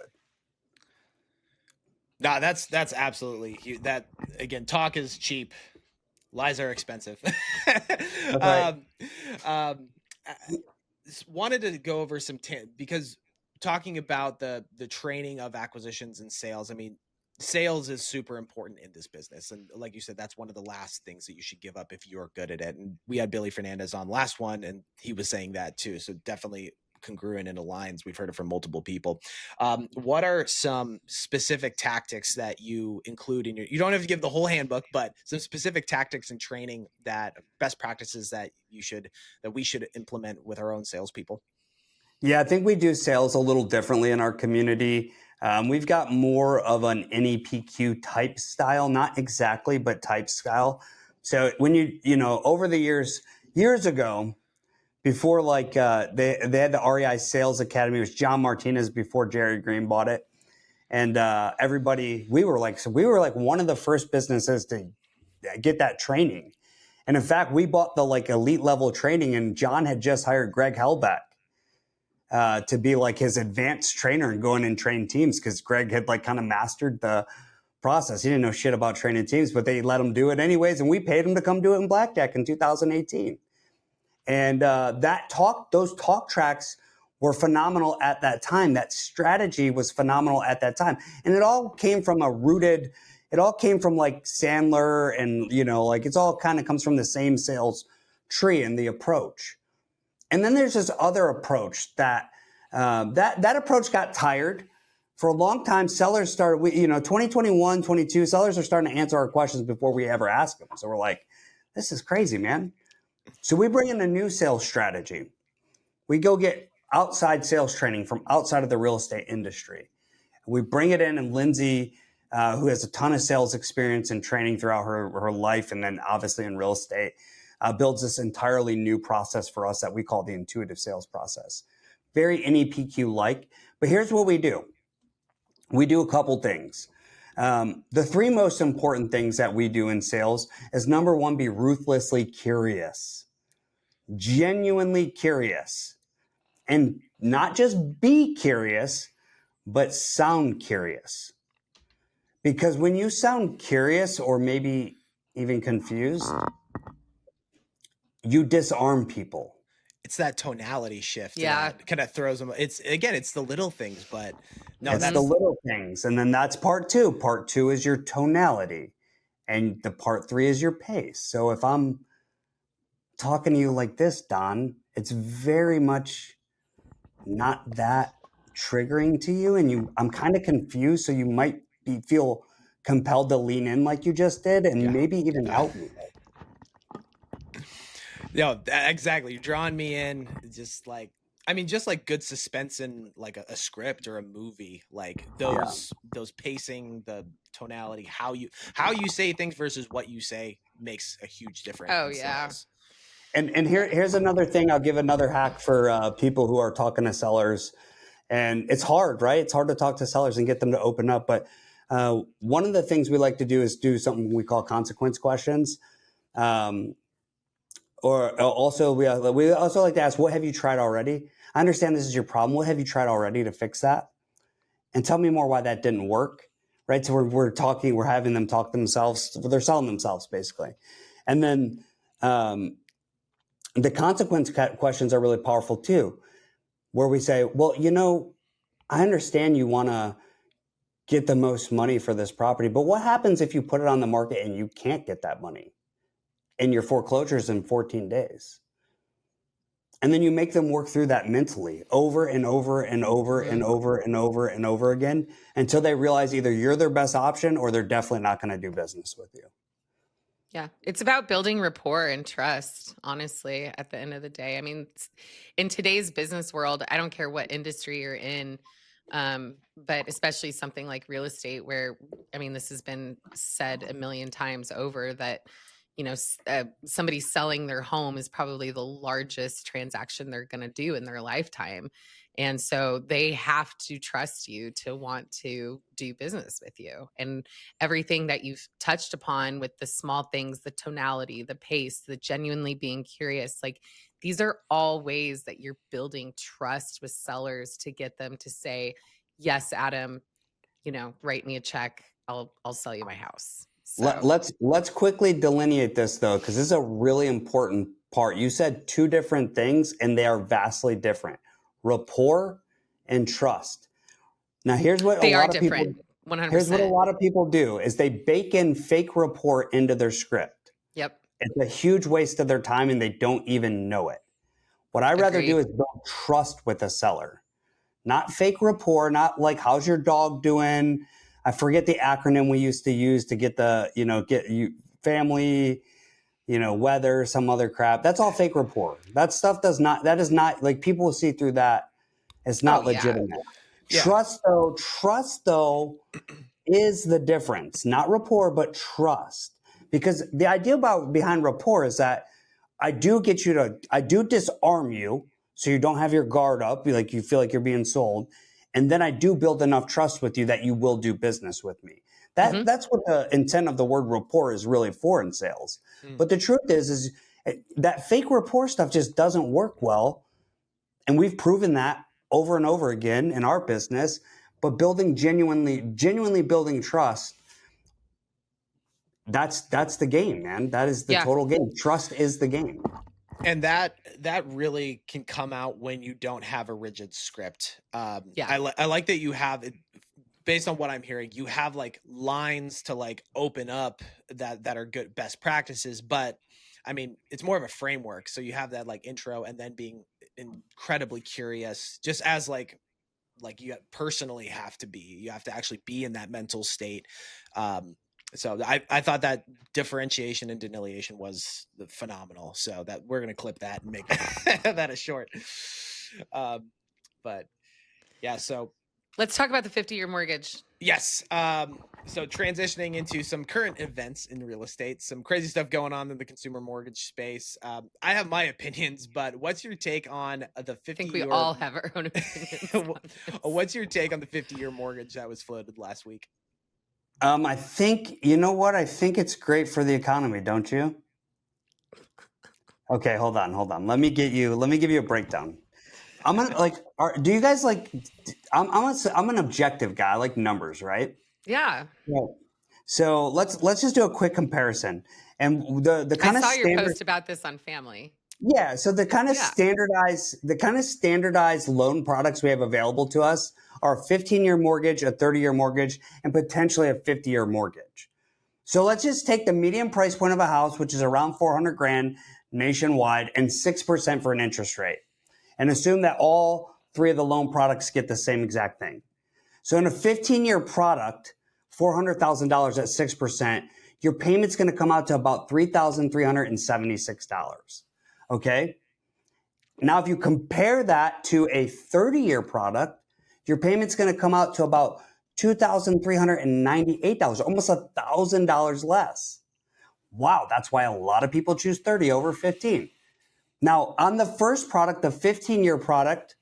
Speaker 2: No, that's absolutely huge. That, again, talk is cheap. Lies are expensive.
Speaker 3: Right.
Speaker 2: I wanted to go over some because talking about the training of acquisitions and sales, I mean, sales is super important in this business. And like you said, that's one of the last things that you should give up if you're good at it. And we had Billy Fernandez on last one, and he was saying that too. So definitely congruent and aligns. We've heard it from multiple people. What are some specific tactics that you include in you don't have to give the whole handbook, but some specific tactics and training, that best practices that we should implement with our own salespeople?
Speaker 3: Yeah, I think we do sales a little differently in our community. We've got more of an NEPQ type style, not exactly, but type style. So when over the years ago, before they had the REI Sales Academy, it was John Martinez before Jerry Green bought it. And we were like one of the first businesses to get that training. And in fact, we bought the elite level training, and John had just hired Greg Hellback to be like his advanced trainer and go in and train teams, because Greg had kind of mastered the process. He didn't know shit about training teams, but they let him do it anyways. And we paid him to come do it in BlackJack in 2018. And those talk tracks were phenomenal at that time. That strategy was phenomenal at that time. And it all came from like Sandler, and, it's all kind of comes from the same sales tree and the approach. And then there's this other approach that approach got tired. For a long time, sellers started, 2021, 22, sellers are starting to answer our questions before we ever ask them. So we're like, this is crazy, man. So we bring in a new sales strategy. We go get outside sales training from outside of the real estate industry. We bring it in, and Lindsay, who has a ton of sales experience and training throughout her life, and then obviously in real estate, builds this entirely new process for us that we call the intuitive sales process. Very NEPQ-like. But here's what we do. We do a couple things. The three most important things that we do in sales is, number one, be ruthlessly curious. Genuinely curious. And not just be curious, but sound curious. Because when you sound curious, or maybe even confused, you disarm people.
Speaker 2: It's that tonality shift.
Speaker 1: Yeah.
Speaker 2: That kind of throws them. It's the little things, but no,
Speaker 3: it's the little things. And then that's part two. Part two is your tonality. And the part three is your pace. So if I'm talking to you like this, Don, it's very much not that triggering to you. And I'm kind of confused. So you might feel compelled to lean in like you just did, and maybe even help me.
Speaker 2: No, exactly. You're drawing me in, just like good suspense in like a script or a movie, like those pacing, the tonality, how you say things versus what you say makes a huge difference.
Speaker 1: Oh yeah.
Speaker 3: And here's another thing. I'll give another hack for people who are talking to sellers. And it's hard, right? It's hard to talk to sellers and get them to open up. But one of the things we like to do is do something we call consequence questions. Or also, we also like to ask, what have you tried already? I understand this is your problem. What have you tried already to fix that? And tell me more why that didn't work, right? So we're having them talk themselves. They're selling themselves, basically. And then the consequence questions are really powerful too, where we say, well, I understand you want to get the most money for this property, but what happens if you put it on the market and you can't get that money? And your foreclosures in 14 days. And then you make them work through that mentally over and over and over and over and over and over again, until they realize either you're their best option or they're definitely not going to do business with you.
Speaker 1: Yeah. It's about building rapport and trust, honestly, at the end of the day. I mean, in today's business world, I don't care what industry you're in, But especially something like real estate, where, I mean, this has been said a million times over that, somebody selling their home is probably the largest transaction they're going to do in their lifetime. And so they have to trust you to want to do business with you. And everything that you've touched upon with the small things, the tonality, the pace, the genuinely being curious, like these are all ways that you're building trust with sellers to get them to say, yes, Adam, write me a check. I'll sell you my house. So
Speaker 3: Let's quickly delineate this though, because this is a really important part. You said two different things and they are vastly different: rapport and trust. Now here's what
Speaker 1: they
Speaker 3: a
Speaker 1: are
Speaker 3: lot of people
Speaker 1: different. 100%.
Speaker 3: here's what a lot of people do is they bake in fake rapport into their script.
Speaker 1: Yep.
Speaker 3: It's a huge waste of their time and they don't even know it. What I'd rather do
Speaker 1: Agreed.
Speaker 3: is build trust with a seller. Not fake rapport, not like, how's your dog doing? I forget the acronym we used to use to get get you family, weather, some other crap. That's all fake rapport. That stuff that is not, like, people will see through that. It's not
Speaker 1: Oh, yeah.
Speaker 3: legitimate.
Speaker 2: Yeah.
Speaker 3: Trust though is the difference. Not rapport, but trust. Because the idea behind rapport is that I do disarm you so you don't have your guard up, like you feel like you're being sold. And then I do build enough trust with you that you will do business with me. That's what the intent of the word rapport is really for in sales. But the truth is that fake rapport stuff just doesn't work well. And we've proven that over and over again in our business. But building genuinely building trust, that's the game, man. That is the total game. Trust is the game.
Speaker 2: And that really can come out when you don't have a rigid script. I like that you have it, based on what I'm hearing, you have like lines to like open up that are good best practices, but I mean, it's more of a framework. So you have that like intro and then being incredibly curious, just as like you personally have to actually be in that mental state. So I thought that differentiation and delineation was phenomenal. So that we're going to clip that and make that a short. But yeah, so
Speaker 1: let's talk about the 50-year mortgage.
Speaker 2: Yes. So transitioning into some current events in real estate, some crazy stuff going on in the consumer mortgage space. I have my opinions, but what's your take on the 50-year?
Speaker 1: I think we all have our own opinions.
Speaker 2: What's your take on the 50-year mortgage that was floated last week?
Speaker 3: I think, you know what? I think it's great for the economy, don't you? Okay, hold on. Let me give you a breakdown. I'm gonna do you guys like? I'm an objective guy. I like numbers, right?
Speaker 1: Yeah.
Speaker 3: So let's just do a quick comparison. And the kind
Speaker 1: I
Speaker 3: of
Speaker 1: saw your post about this on Family.
Speaker 3: Yeah. So the kind of standardized loan products we have available to us are a 15-year mortgage, a 30-year mortgage, and potentially a 50-year mortgage. So let's just take the median price point of a house, which is around $400,000 nationwide, and 6% for an interest rate, and assume that all three of the loan products get the same exact thing. So in a 15-year product, $400,000 at 6%, your payment's going to come out to about $3,376. Okay? Now, if you compare that to a 30-year product, your payment's going to come out to about $2,398, almost $1,000 less. Wow, that's why a lot of people choose 30 over 15. Now, on the first product, the 15-year product,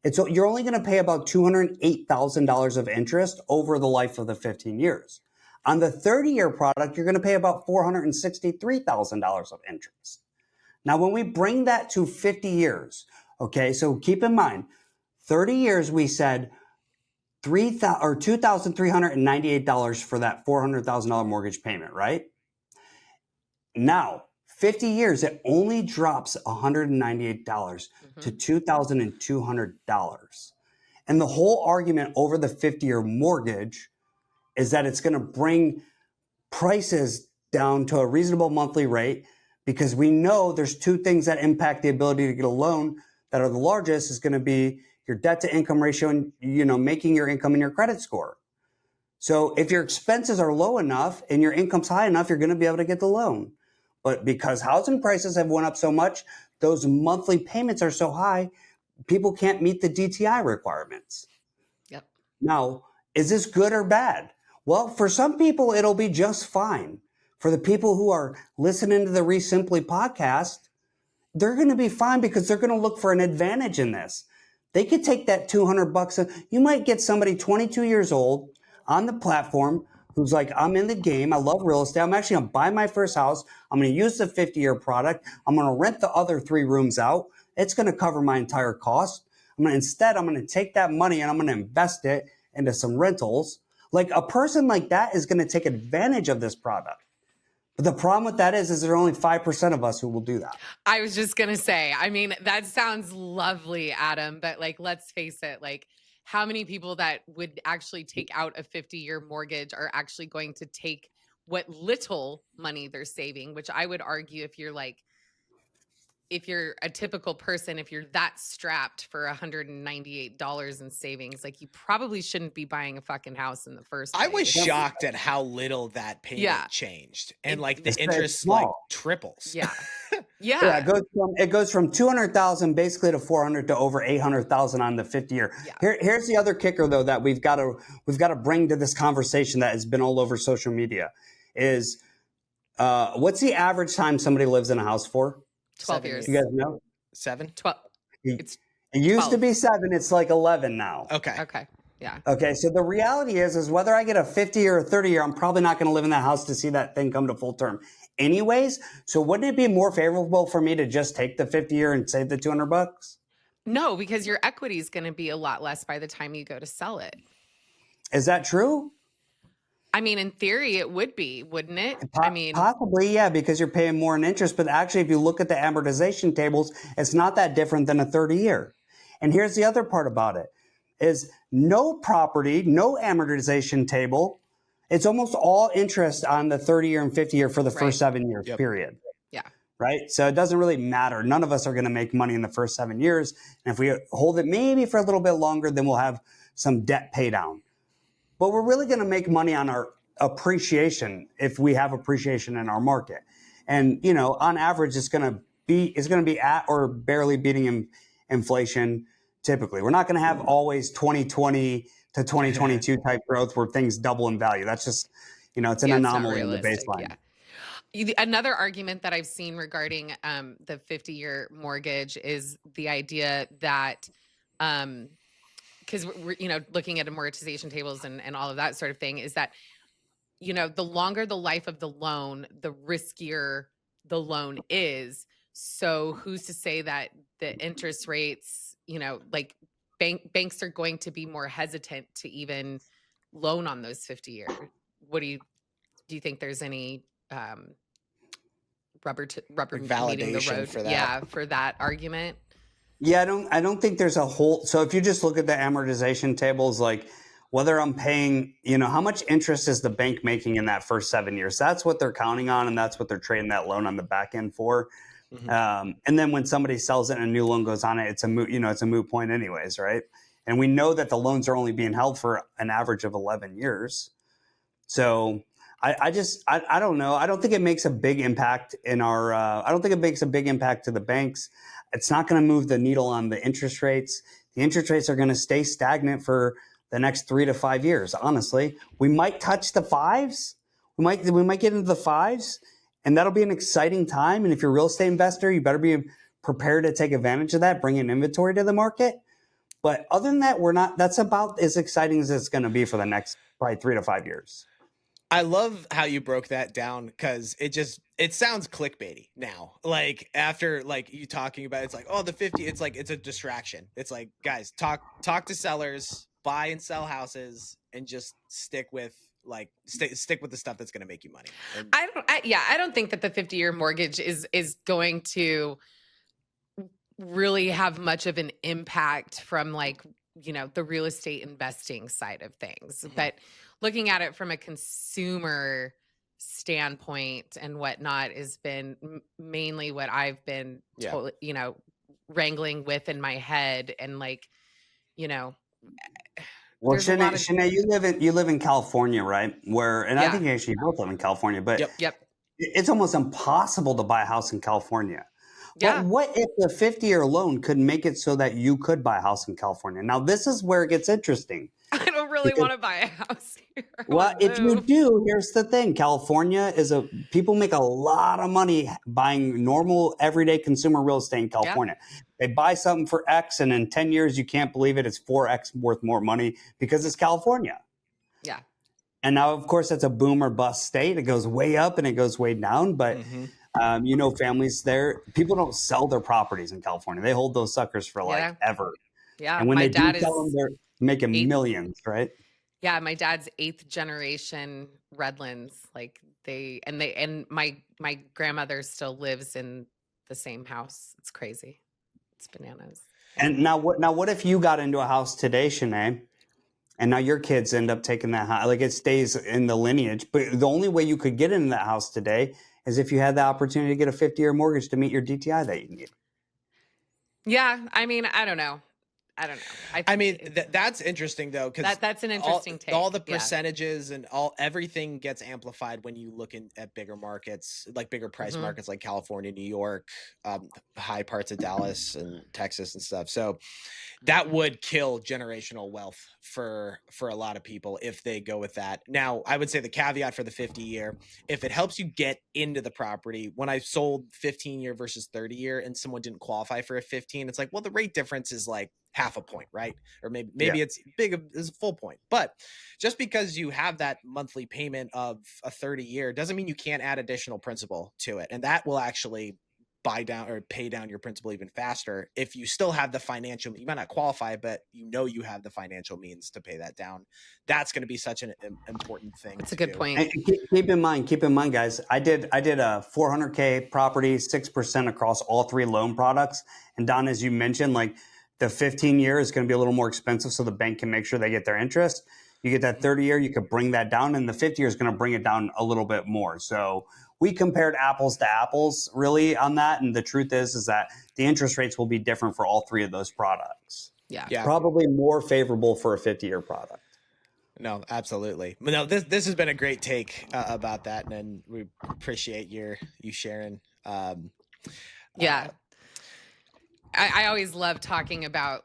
Speaker 3: you're only going to pay about $208,000 of interest over the life of the 15 years. On the 30-year product, you're going to pay about $463,000 of interest. Now, when we bring that to 50 years, okay, so keep in mind, 30 years, we said $2,398 for that $400,000 mortgage payment, right? Now, 50 years, it only drops $198 to $2,200. And the whole argument over the 50-year mortgage is that it's going to bring prices down to a reasonable monthly rate, because we know there's two things that impact the ability to get a loan that are the largest is going to be your debt to income ratio and, making your income and your credit score. So if your expenses are low enough and your income's high enough, you're going to be able to get the loan. But because housing prices have went up so much, those monthly payments are so high, people can't meet the DTI requirements.
Speaker 1: Yep.
Speaker 3: Now, is this good or bad? Well, for some people, it'll be just fine. For the people who are listening to the REsimpli podcast, they're going to be fine because they're going to look for an advantage in this. They could take that $200. You might get somebody 22 years old on the platform who's like, I'm in the game. I love real estate. I'm actually going to buy my first house. I'm going to use the 50-year product. I'm going to rent the other 3 rooms out. It's going to cover my entire cost. I'm going to take that money and I'm going to invest it into some rentals. Like a person like that is going to take advantage of this product. But the problem with that is there are only 5% of us who will do that.
Speaker 1: I was just going to say, I mean, that sounds lovely, Adam, but like, let's face it, like how many people that would actually take out a 50-year mortgage are actually going to take what little money they're saving, which I would argue if you're a typical person, if you're that strapped for $198 in savings, like you probably shouldn't be buying a fucking house in the first place.
Speaker 2: I was shocked at how little that payment changed. And like the interest like triples.
Speaker 1: Yeah.
Speaker 3: Yeah. It goes from 200,000 basically to 400 to over 800,000 on the 50-year. Yeah. Here's the other kicker though, that we've got to bring to this conversation that has been all over social media is, what's the average time somebody lives in a house for?
Speaker 1: 12 years.
Speaker 3: You guys know?
Speaker 2: 7?
Speaker 1: 12.
Speaker 3: It used to be 7. It's like 11 now.
Speaker 2: Okay.
Speaker 1: Yeah.
Speaker 3: Okay. So the reality is whether I get a 50 or a 30 year, I'm probably not going to live in that house to see that thing come to full term anyways. So wouldn't it be more favorable for me to just take the 50 year and save the $200?
Speaker 1: No, because your equity is going to be a lot less by the time you go to sell it.
Speaker 3: Is that true?
Speaker 1: I mean, in theory, it would be, wouldn't it?
Speaker 3: Possibly, yeah, because you're paying more in interest. But actually, if you look at the amortization tables, it's not that different than a 30-year. And here's the other part about it, is no property, no amortization table. It's almost all interest on the 30-year and 50-year for the first 7 years, period.
Speaker 1: Yeah.
Speaker 3: Right? So it doesn't really matter. None of us are going to make money in the first 7 years. And if we hold it maybe for a little bit longer, then we'll have some debt pay down. But we're really going to make money on our appreciation if we have appreciation in our market. And, on average, it's going to be at or barely beating inflation typically. We're not going to have always 2020 to 2022 type growth where things double in value. That's just, it's an anomaly in the baseline.
Speaker 1: Yeah. Another argument that I've seen regarding the 50-year mortgage is the idea that because we're looking at amortization tables and all of that sort of thing, is that the longer the life of the loan, the riskier the loan is. So who's to say that the interest rates, like banks are going to be more hesitant to even loan on those 50-year? What do you think there's any rubber meeting the road
Speaker 2: for that?
Speaker 1: Yeah, for that argument?
Speaker 3: Yeah, I don't think there's a whole. So if you just look at the amortization tables, like whether I'm paying, how much interest is the bank making in that first 7 years? That's what they're counting on, and that's what they're trading that loan on the back end for. Mm-hmm. And then when somebody sells it and a new loan goes on it, it's a moot point anyways, right? And we know that the loans are only being held for an average of 11 years. So I don't know. I don't think it makes a big impact in our. I don't think it makes a big impact to the banks. It's not going to move the needle on the interest rates. The interest rates are going to stay stagnant for the next 3 to 5 years. Honestly, we might touch the 5s. We might get into the 5s, and that'll be an exciting time. And if you're a real estate investor, you better be prepared to take advantage of that, bring in inventory to the market. But other than that, we're not. That's about as exciting as it's going to be for the next probably 3 to 5 years.
Speaker 2: I love how you broke that down because it sounds clickbaity now. Like after like you talking about it's like, oh, the 50, it's like it's a distraction. It's like, guys, talk to sellers, buy and sell houses, and just stick with the stuff that's going to make you money. And
Speaker 1: I don't think that the 50-year mortgage is going to really have much of an impact from the real estate investing side of things. Mm-hmm. But looking at it from a consumer standpoint and whatnot has been mainly what I've been, wrangling with in my head. And
Speaker 3: well, Shanae, you live in California, right? I think actually you both live in California, but
Speaker 1: yep.
Speaker 3: It's almost impossible to buy a house in California.
Speaker 1: Yeah.
Speaker 3: But what if the 50-year loan could make it so that you could buy a house in California? Now, this is where it gets interesting.
Speaker 1: I don't really want to buy a house here. I
Speaker 3: Well,
Speaker 1: want to
Speaker 3: if you
Speaker 1: move.
Speaker 3: do, here's the thing. California people make a lot of money buying normal everyday consumer real estate in
Speaker 1: Yeah.
Speaker 3: California. They buy something for X and in 10 years, you can't believe it. It's 4X worth more money because it's California.
Speaker 1: Yeah.
Speaker 3: And now, of course, that's a boom or bust state. It goes way up and it goes way down. But, families there, people don't sell their properties in California. They hold those suckers for like
Speaker 1: Yeah.
Speaker 3: ever.
Speaker 1: Yeah.
Speaker 3: And when
Speaker 1: My
Speaker 3: they do
Speaker 1: dad
Speaker 3: sell them,
Speaker 1: is
Speaker 3: they're making
Speaker 1: 8th.
Speaker 3: millions, right?
Speaker 1: Yeah. My dad's 8th generation Redlands. Like and my grandmother still lives in the same house. It's crazy. It's bananas.
Speaker 3: And what if you got into a house today, Shanae, and now your kids end up taking that house? Like it stays in the lineage, but the only way you could get into that house today is if you had the opportunity to get a 50-year mortgage to meet your DTI that you need.
Speaker 1: Yeah. I mean, I don't know.
Speaker 2: I mean, that's interesting though, because
Speaker 1: that's an interesting take.
Speaker 2: all the
Speaker 1: Yeah.
Speaker 2: percentages and everything gets amplified when you look at bigger markets, like bigger price markets like California, New York, high parts of Dallas and Texas and stuff. So that would kill generational wealth for a lot of people if they go with that. Now, I would say the caveat for the 50-year, if it helps you get into the property, when I sold 15-year versus 30-year and someone didn't qualify for a 15, it's like, well, the rate difference is like half a point, right? Or maybe it's big as a full point. But just because you have that monthly payment of a 30-year doesn't mean you can't add additional principal to it. And that will actually buy down or pay down your principal even faster if you still have the financial. You might not qualify, but you have the financial means to pay that down. That's going to be such an important thing.
Speaker 1: That's a good point.
Speaker 3: And keep in mind, guys, I did a 400K property, 6% across all 3 loan products. And Don, as you mentioned, like the 15-year is going to be a little more expensive, so the bank can make sure they get their interest. You get that 30-year, you could bring that down, and the 50-year is going to bring it down a little bit more. So we compared apples to apples really on that. And the truth is that the interest rates will be different for all 3 of those products.
Speaker 1: Yeah.
Speaker 3: Probably more favorable for a 50-year product.
Speaker 2: No, absolutely. No, this has been a great take about that. And we appreciate you sharing.
Speaker 1: Yeah. I always love talking about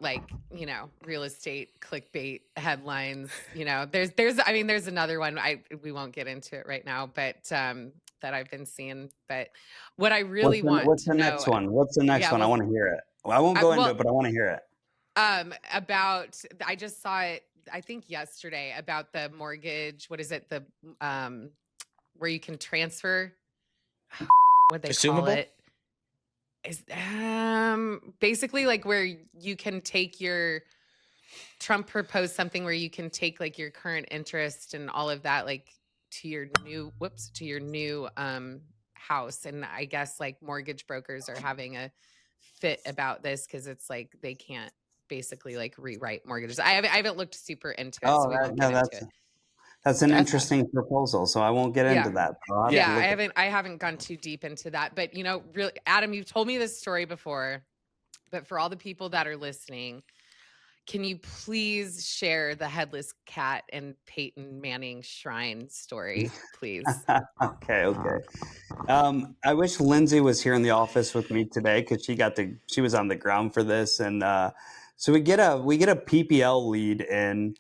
Speaker 1: real estate clickbait headlines. There's another one. We won't get into it right now, but that I've been seeing. But what I really
Speaker 3: what's the next one? What's the next one? I want to hear it. Well, I won't go into it, but I want to hear it.
Speaker 1: I just saw it, I think yesterday, about the mortgage. What is it? The where you can transfer. What they call it? Is basically like where you can take Trump proposed something where you can take like your current interest and all of that like to your new house. And I guess like mortgage brokers are having a fit about this because it's like they can't basically like rewrite mortgages. I haven't looked super into it, so we won't get into it.
Speaker 3: That's an interesting proposal, so I won't get into that.
Speaker 1: I haven't gone too deep into that, but really, Adam, you've told me this story before, but for all the people that are listening, can you please share the headless cat and Peyton Manning shrine story, please?
Speaker 3: Okay. I wish Lindsay was here in the office with me today because she was on the ground for this, and so we get a PPL lead in.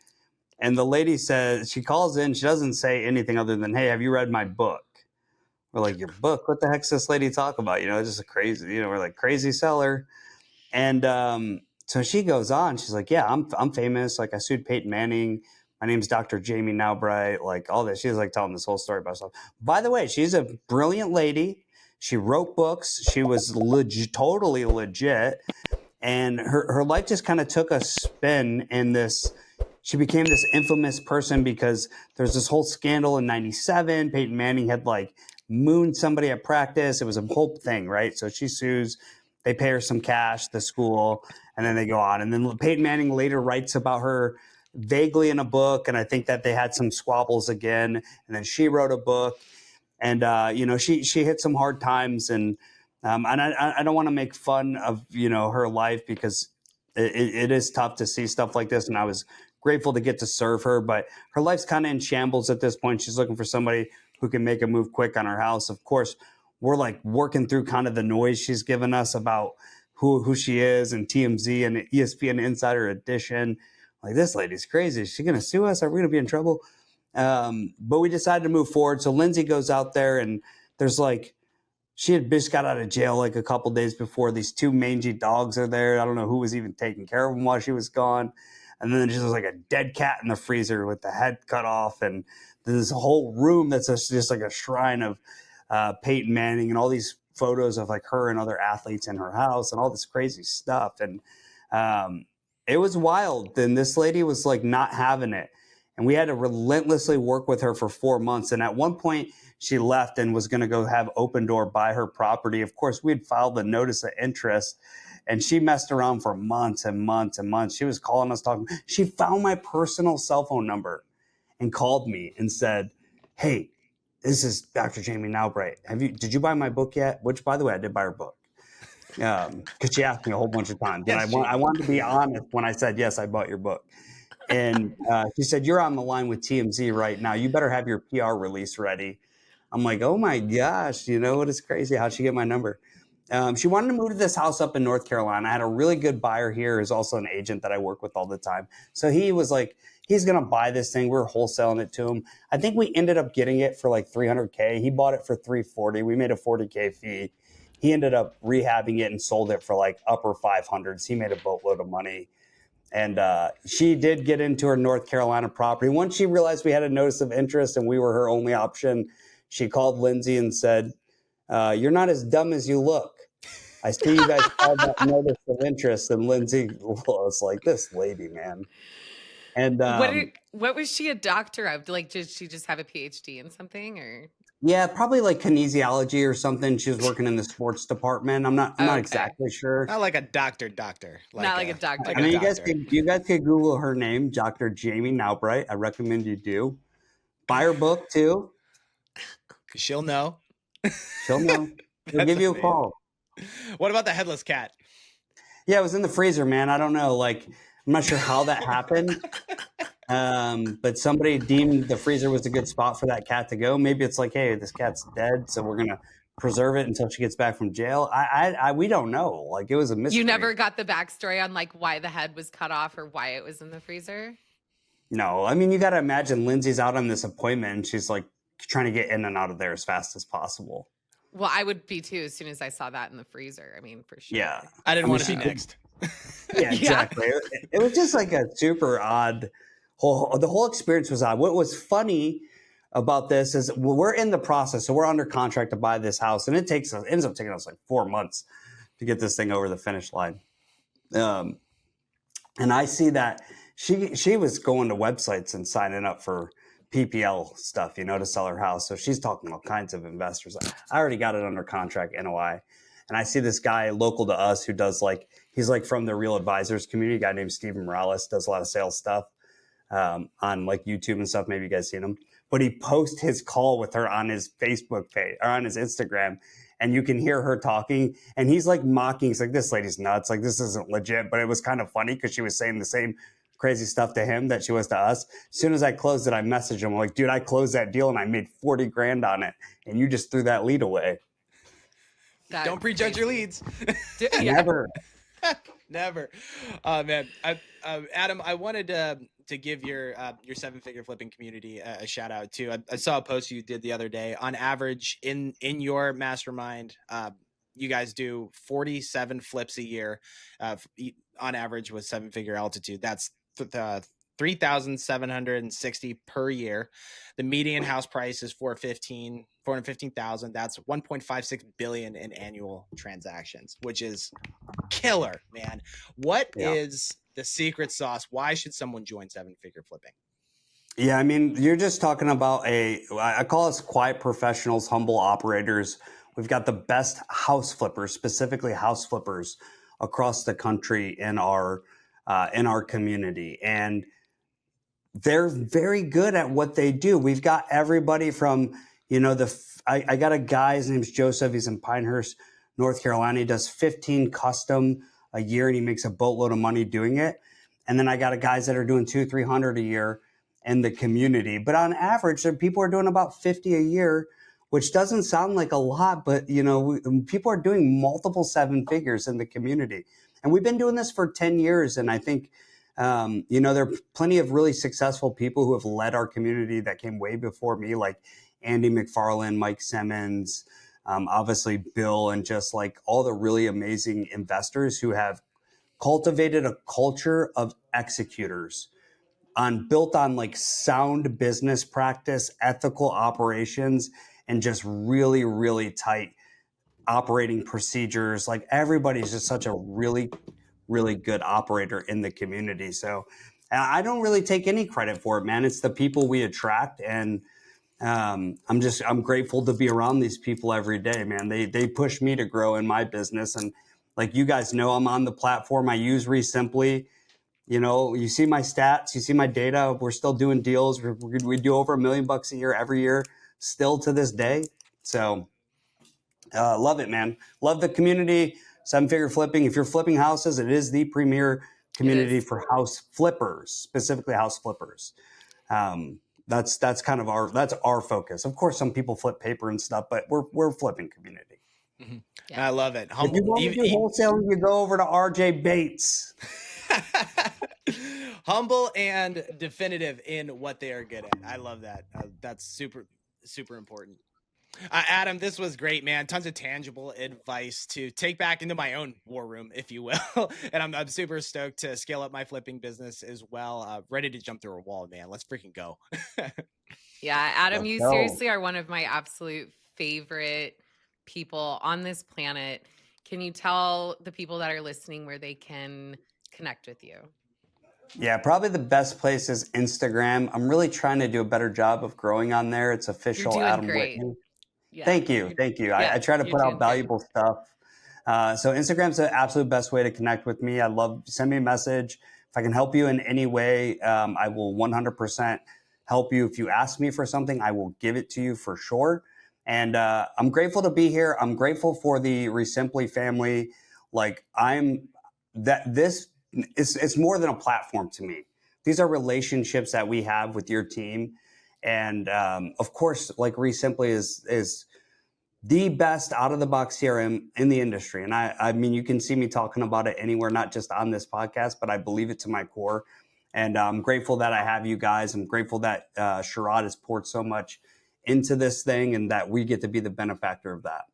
Speaker 3: And the lady says, she calls in, she doesn't say anything other than, "Hey, have you read my book?" We're like, "Your book? What the heck's this lady talk about?" It's just a crazy, we're like, crazy seller. And so she goes on, she's like, "Yeah, I'm famous. Like I sued Peyton Manning. My name's Dr. Jamie Nowbright," like all this. She's like telling this whole story about herself. By the way, she's a brilliant lady. She wrote books. She was totally legit. And her life just kind of took a spin in this. She became this infamous person because there's this whole scandal in '97. Peyton Manning had like mooned somebody at practice. It was a whole thing, right? So she sues. They pay her some cash, the school, and then they go on. And then Peyton Manning later writes about her vaguely in a book. And I think that they had some squabbles again. And then she wrote a book. And, she hit some hard times. And I don't want to make fun of, her life because it is tough to see stuff like this. And I was grateful to get to serve her, but her life's kind of in shambles at this point. She's looking for somebody who can make a move quick on her house. Of course, we're like working through kind of the noise she's given us about who she is and TMZ and ESPN Insider Edition. Like, this lady's crazy. Is she going to sue us? Are we going to be in trouble? But we decided to move forward. So Lindsay goes out there, and there's like, she had just got out of jail like a couple days before. These two mangy dogs are there. I don't know who was even taking care of them while she was gone. And then there's like a dead cat in the freezer with the head cut off. And there's a whole room that's just like a shrine of Peyton Manning, and all these photos of like her and other athletes in her house and all this crazy stuff. And it was wild. And this lady was like not having it. And we had to relentlessly work with her for 4 months. And at one point, she left and was going to go have Open Door buy her property. Of course, we'd filed the notice of interest, and she messed around for months and months and months. She was calling us, talking. She found my personal cell phone number and called me and said, "Hey, this is Dr. Jamie Nowbright. Did you buy my book yet?" Which, by the way, I did buy her book. Because she asked me a whole bunch of times. And
Speaker 2: Yes,
Speaker 3: I wanted to be honest when I said, yes, I bought your book. And she said, "You're on the line with TMZ right now. You better have your PR release ready." I'm like, oh my gosh, you know what is crazy? How'd she get my number? She wanted to move to this house up in North Carolina. I had a really good buyer here who's also an agent that I work with all the time. So he was like, he's going to buy this thing. We're wholesaling it to him. I think we ended up getting it for like $300K. He bought it for $340. We made a $40K fee. He ended up rehabbing it and sold it for like upper 500s. He made a boatload of money. And she did get into her North Carolina property. Once she realized we had a notice of interest and we were her only option, she called Lindsay and said, "You're not as dumb as you look. I see you guys filed that notice of interest." And Lindsay was like, this lady, man. And
Speaker 1: What was she a doctor of? Like, did she just have a PhD in something, or?
Speaker 3: yeah, probably like kinesiology or something. She was working in the sports department. I'm not
Speaker 1: Okay.
Speaker 3: exactly sure.
Speaker 2: Not like a doctor.
Speaker 1: Not like a doctor.
Speaker 2: Like
Speaker 3: I mean,
Speaker 2: a
Speaker 3: you guys
Speaker 2: doctor.
Speaker 3: could Google her name, Dr. Jamie Nowbright. I recommend you do. Buy her book too.
Speaker 2: She'll know.
Speaker 3: She'll know. She'll
Speaker 2: That's
Speaker 3: give you a
Speaker 2: amazing.
Speaker 3: call.
Speaker 2: What about the headless cat?
Speaker 3: Yeah, it was in the freezer, man. I don't know. Like, I'm not sure how that happened. But somebody deemed the freezer was a good spot for that cat to go. Maybe it's like, hey, this cat's dead, so we're gonna preserve it until she gets back from jail. We don't know. Like, it was a mystery.
Speaker 1: You never got the backstory on like why the head was cut off or why it was in the freezer?
Speaker 3: No, I mean, you got to imagine Lindsay's out on this appointment and she's like trying to get in and out of there as fast as possible.
Speaker 1: Well, I would be too as soon as I saw that in the freezer. I mean, for sure.
Speaker 3: Yeah.
Speaker 2: I didn't want to
Speaker 3: she
Speaker 2: be
Speaker 3: could-
Speaker 2: next.
Speaker 3: Yeah, exactly. It was just like a super odd the whole experience was odd. What was funny about this is we're in the process. So we're under contract to buy this house, and it ends up taking us like 4 months to get this thing over the finish line. And I see that she was going to websites and signing up for PPL stuff, to sell her house. So she's talking to all kinds of investors. I already got it under contract, NOI. And I see this guy local to us who does he's like from the Real Advisors community, a guy named Steven Morales, does a lot of sales stuff on like YouTube and stuff. Maybe you guys seen him. But he posts his call with her on his Facebook page or on his Instagram. And you can hear her talking, and he's like mocking. He's like, "This lady's nuts. Like, this isn't legit." But it was kind of funny because she was saying the same crazy stuff to him that she was to us. As soon as I closed it, I messaged him. I'm like, "Dude, I closed that deal and I made 40 grand on it, and you just threw that lead away."
Speaker 2: Don't prejudge your leads.
Speaker 3: Never.
Speaker 2: Never. Oh man, Adam, I wanted to give your 7-figure flipping community a shout out too. I saw a post you did the other day. On average, in your mastermind, you guys do 47 flips a year, on average with 7-figure altitude. That's 3,760 per year. The median house price is 415,000. That's 1.56 billion in annual transactions, which is killer, man. What is the secret sauce? Why should someone join 7-figure flipping?
Speaker 3: Yeah, I mean, you're just talking about I call us quiet professionals, humble operators. We've got the best house flippers, specifically house flippers across the country in our community. And they're very good at what they do. We've got everybody from, I got a guy, his name's Joseph. He's in Pinehurst, North Carolina. He does 15 custom a year, and he makes a boatload of money doing it. And then I got guys that are doing 200-300 a year in the community. But on average, people are doing about 50 a year, which doesn't sound like a lot, but people are doing multiple 7 figures in the community. And we've been doing this for 10 years. And I think There are plenty of really successful people who have led our community that came way before me, like Andy McFarland, Mike Simmons, obviously Bill, and just like all the really amazing investors who have cultivated a culture of executors built on like sound business practice, ethical operations, and just really, really tight operating procedures. Like everybody's just such a really, really good operator in the community. So I don't really take any credit for it, man. It's the people we attract. And I'm grateful to be around these people every day, man. They push me to grow in my business. And like you guys know, I'm on the platform. I use REsimpli. You see my stats, you see my data. We're still doing deals. We do over $1 million a year every year, still to this day. So love it, man. Love the community. 7-figure flipping. If you're flipping houses, it is the premier community for house flippers, specifically house flippers. That's kind of our focus. Of course, some people flip paper and stuff, but we're flipping community.
Speaker 2: Mm-hmm. Yeah. I love it.
Speaker 3: If you want to do wholesaling, you go over to RJ Bates.
Speaker 2: Humble and definitive in what they are good at. I love that. That's super, super important. Adam, this was great, man. Tons of tangible advice to take back into my own war room, if you will. And I'm super stoked to scale up my flipping business as well. Ready to jump through a wall, man. Let's freaking go.
Speaker 1: Yeah, Adam, you seriously are one of my absolute favorite people on this planet. Can you tell the people that are listening where they can connect with you?
Speaker 3: Yeah, probably the best place is Instagram. I'm really trying to do a better job of growing on there. It's official Adam Whitney. Yeah. Thank you. Yeah, I try to put out valuable stuff. So Instagram's the absolute best way to connect with me. I love, send me a message. If I can help you in any way, I will 100% help you. If you ask me for something, I will give it to you for sure. And I'm grateful to be here. I'm grateful for the REsimpli family. Like it's more than a platform to me. These are relationships that we have with your team. And of course, like REsimpli is the best out of the box CRM in the industry. And I mean, you can see me talking about it anywhere, not just on this podcast, but I believe it to my core. And I'm grateful that I have you guys. I'm grateful that Sherrod has poured so much into this thing and that we get to be the benefactor of that.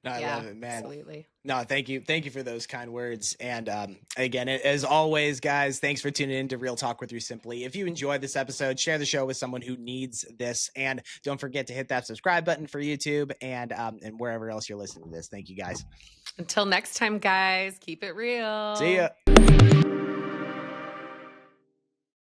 Speaker 2: No, I love it, man.
Speaker 1: Absolutely.
Speaker 2: No, thank you. Thank you for those kind words. And again, as always, guys, thanks for tuning in to Real Talk with REsimpli. If you enjoyed this episode, share the show with someone who needs this. And don't forget to hit that subscribe button for YouTube and wherever else you're listening to this. Thank you, guys.
Speaker 1: Until next time, guys, keep it real.
Speaker 2: See ya.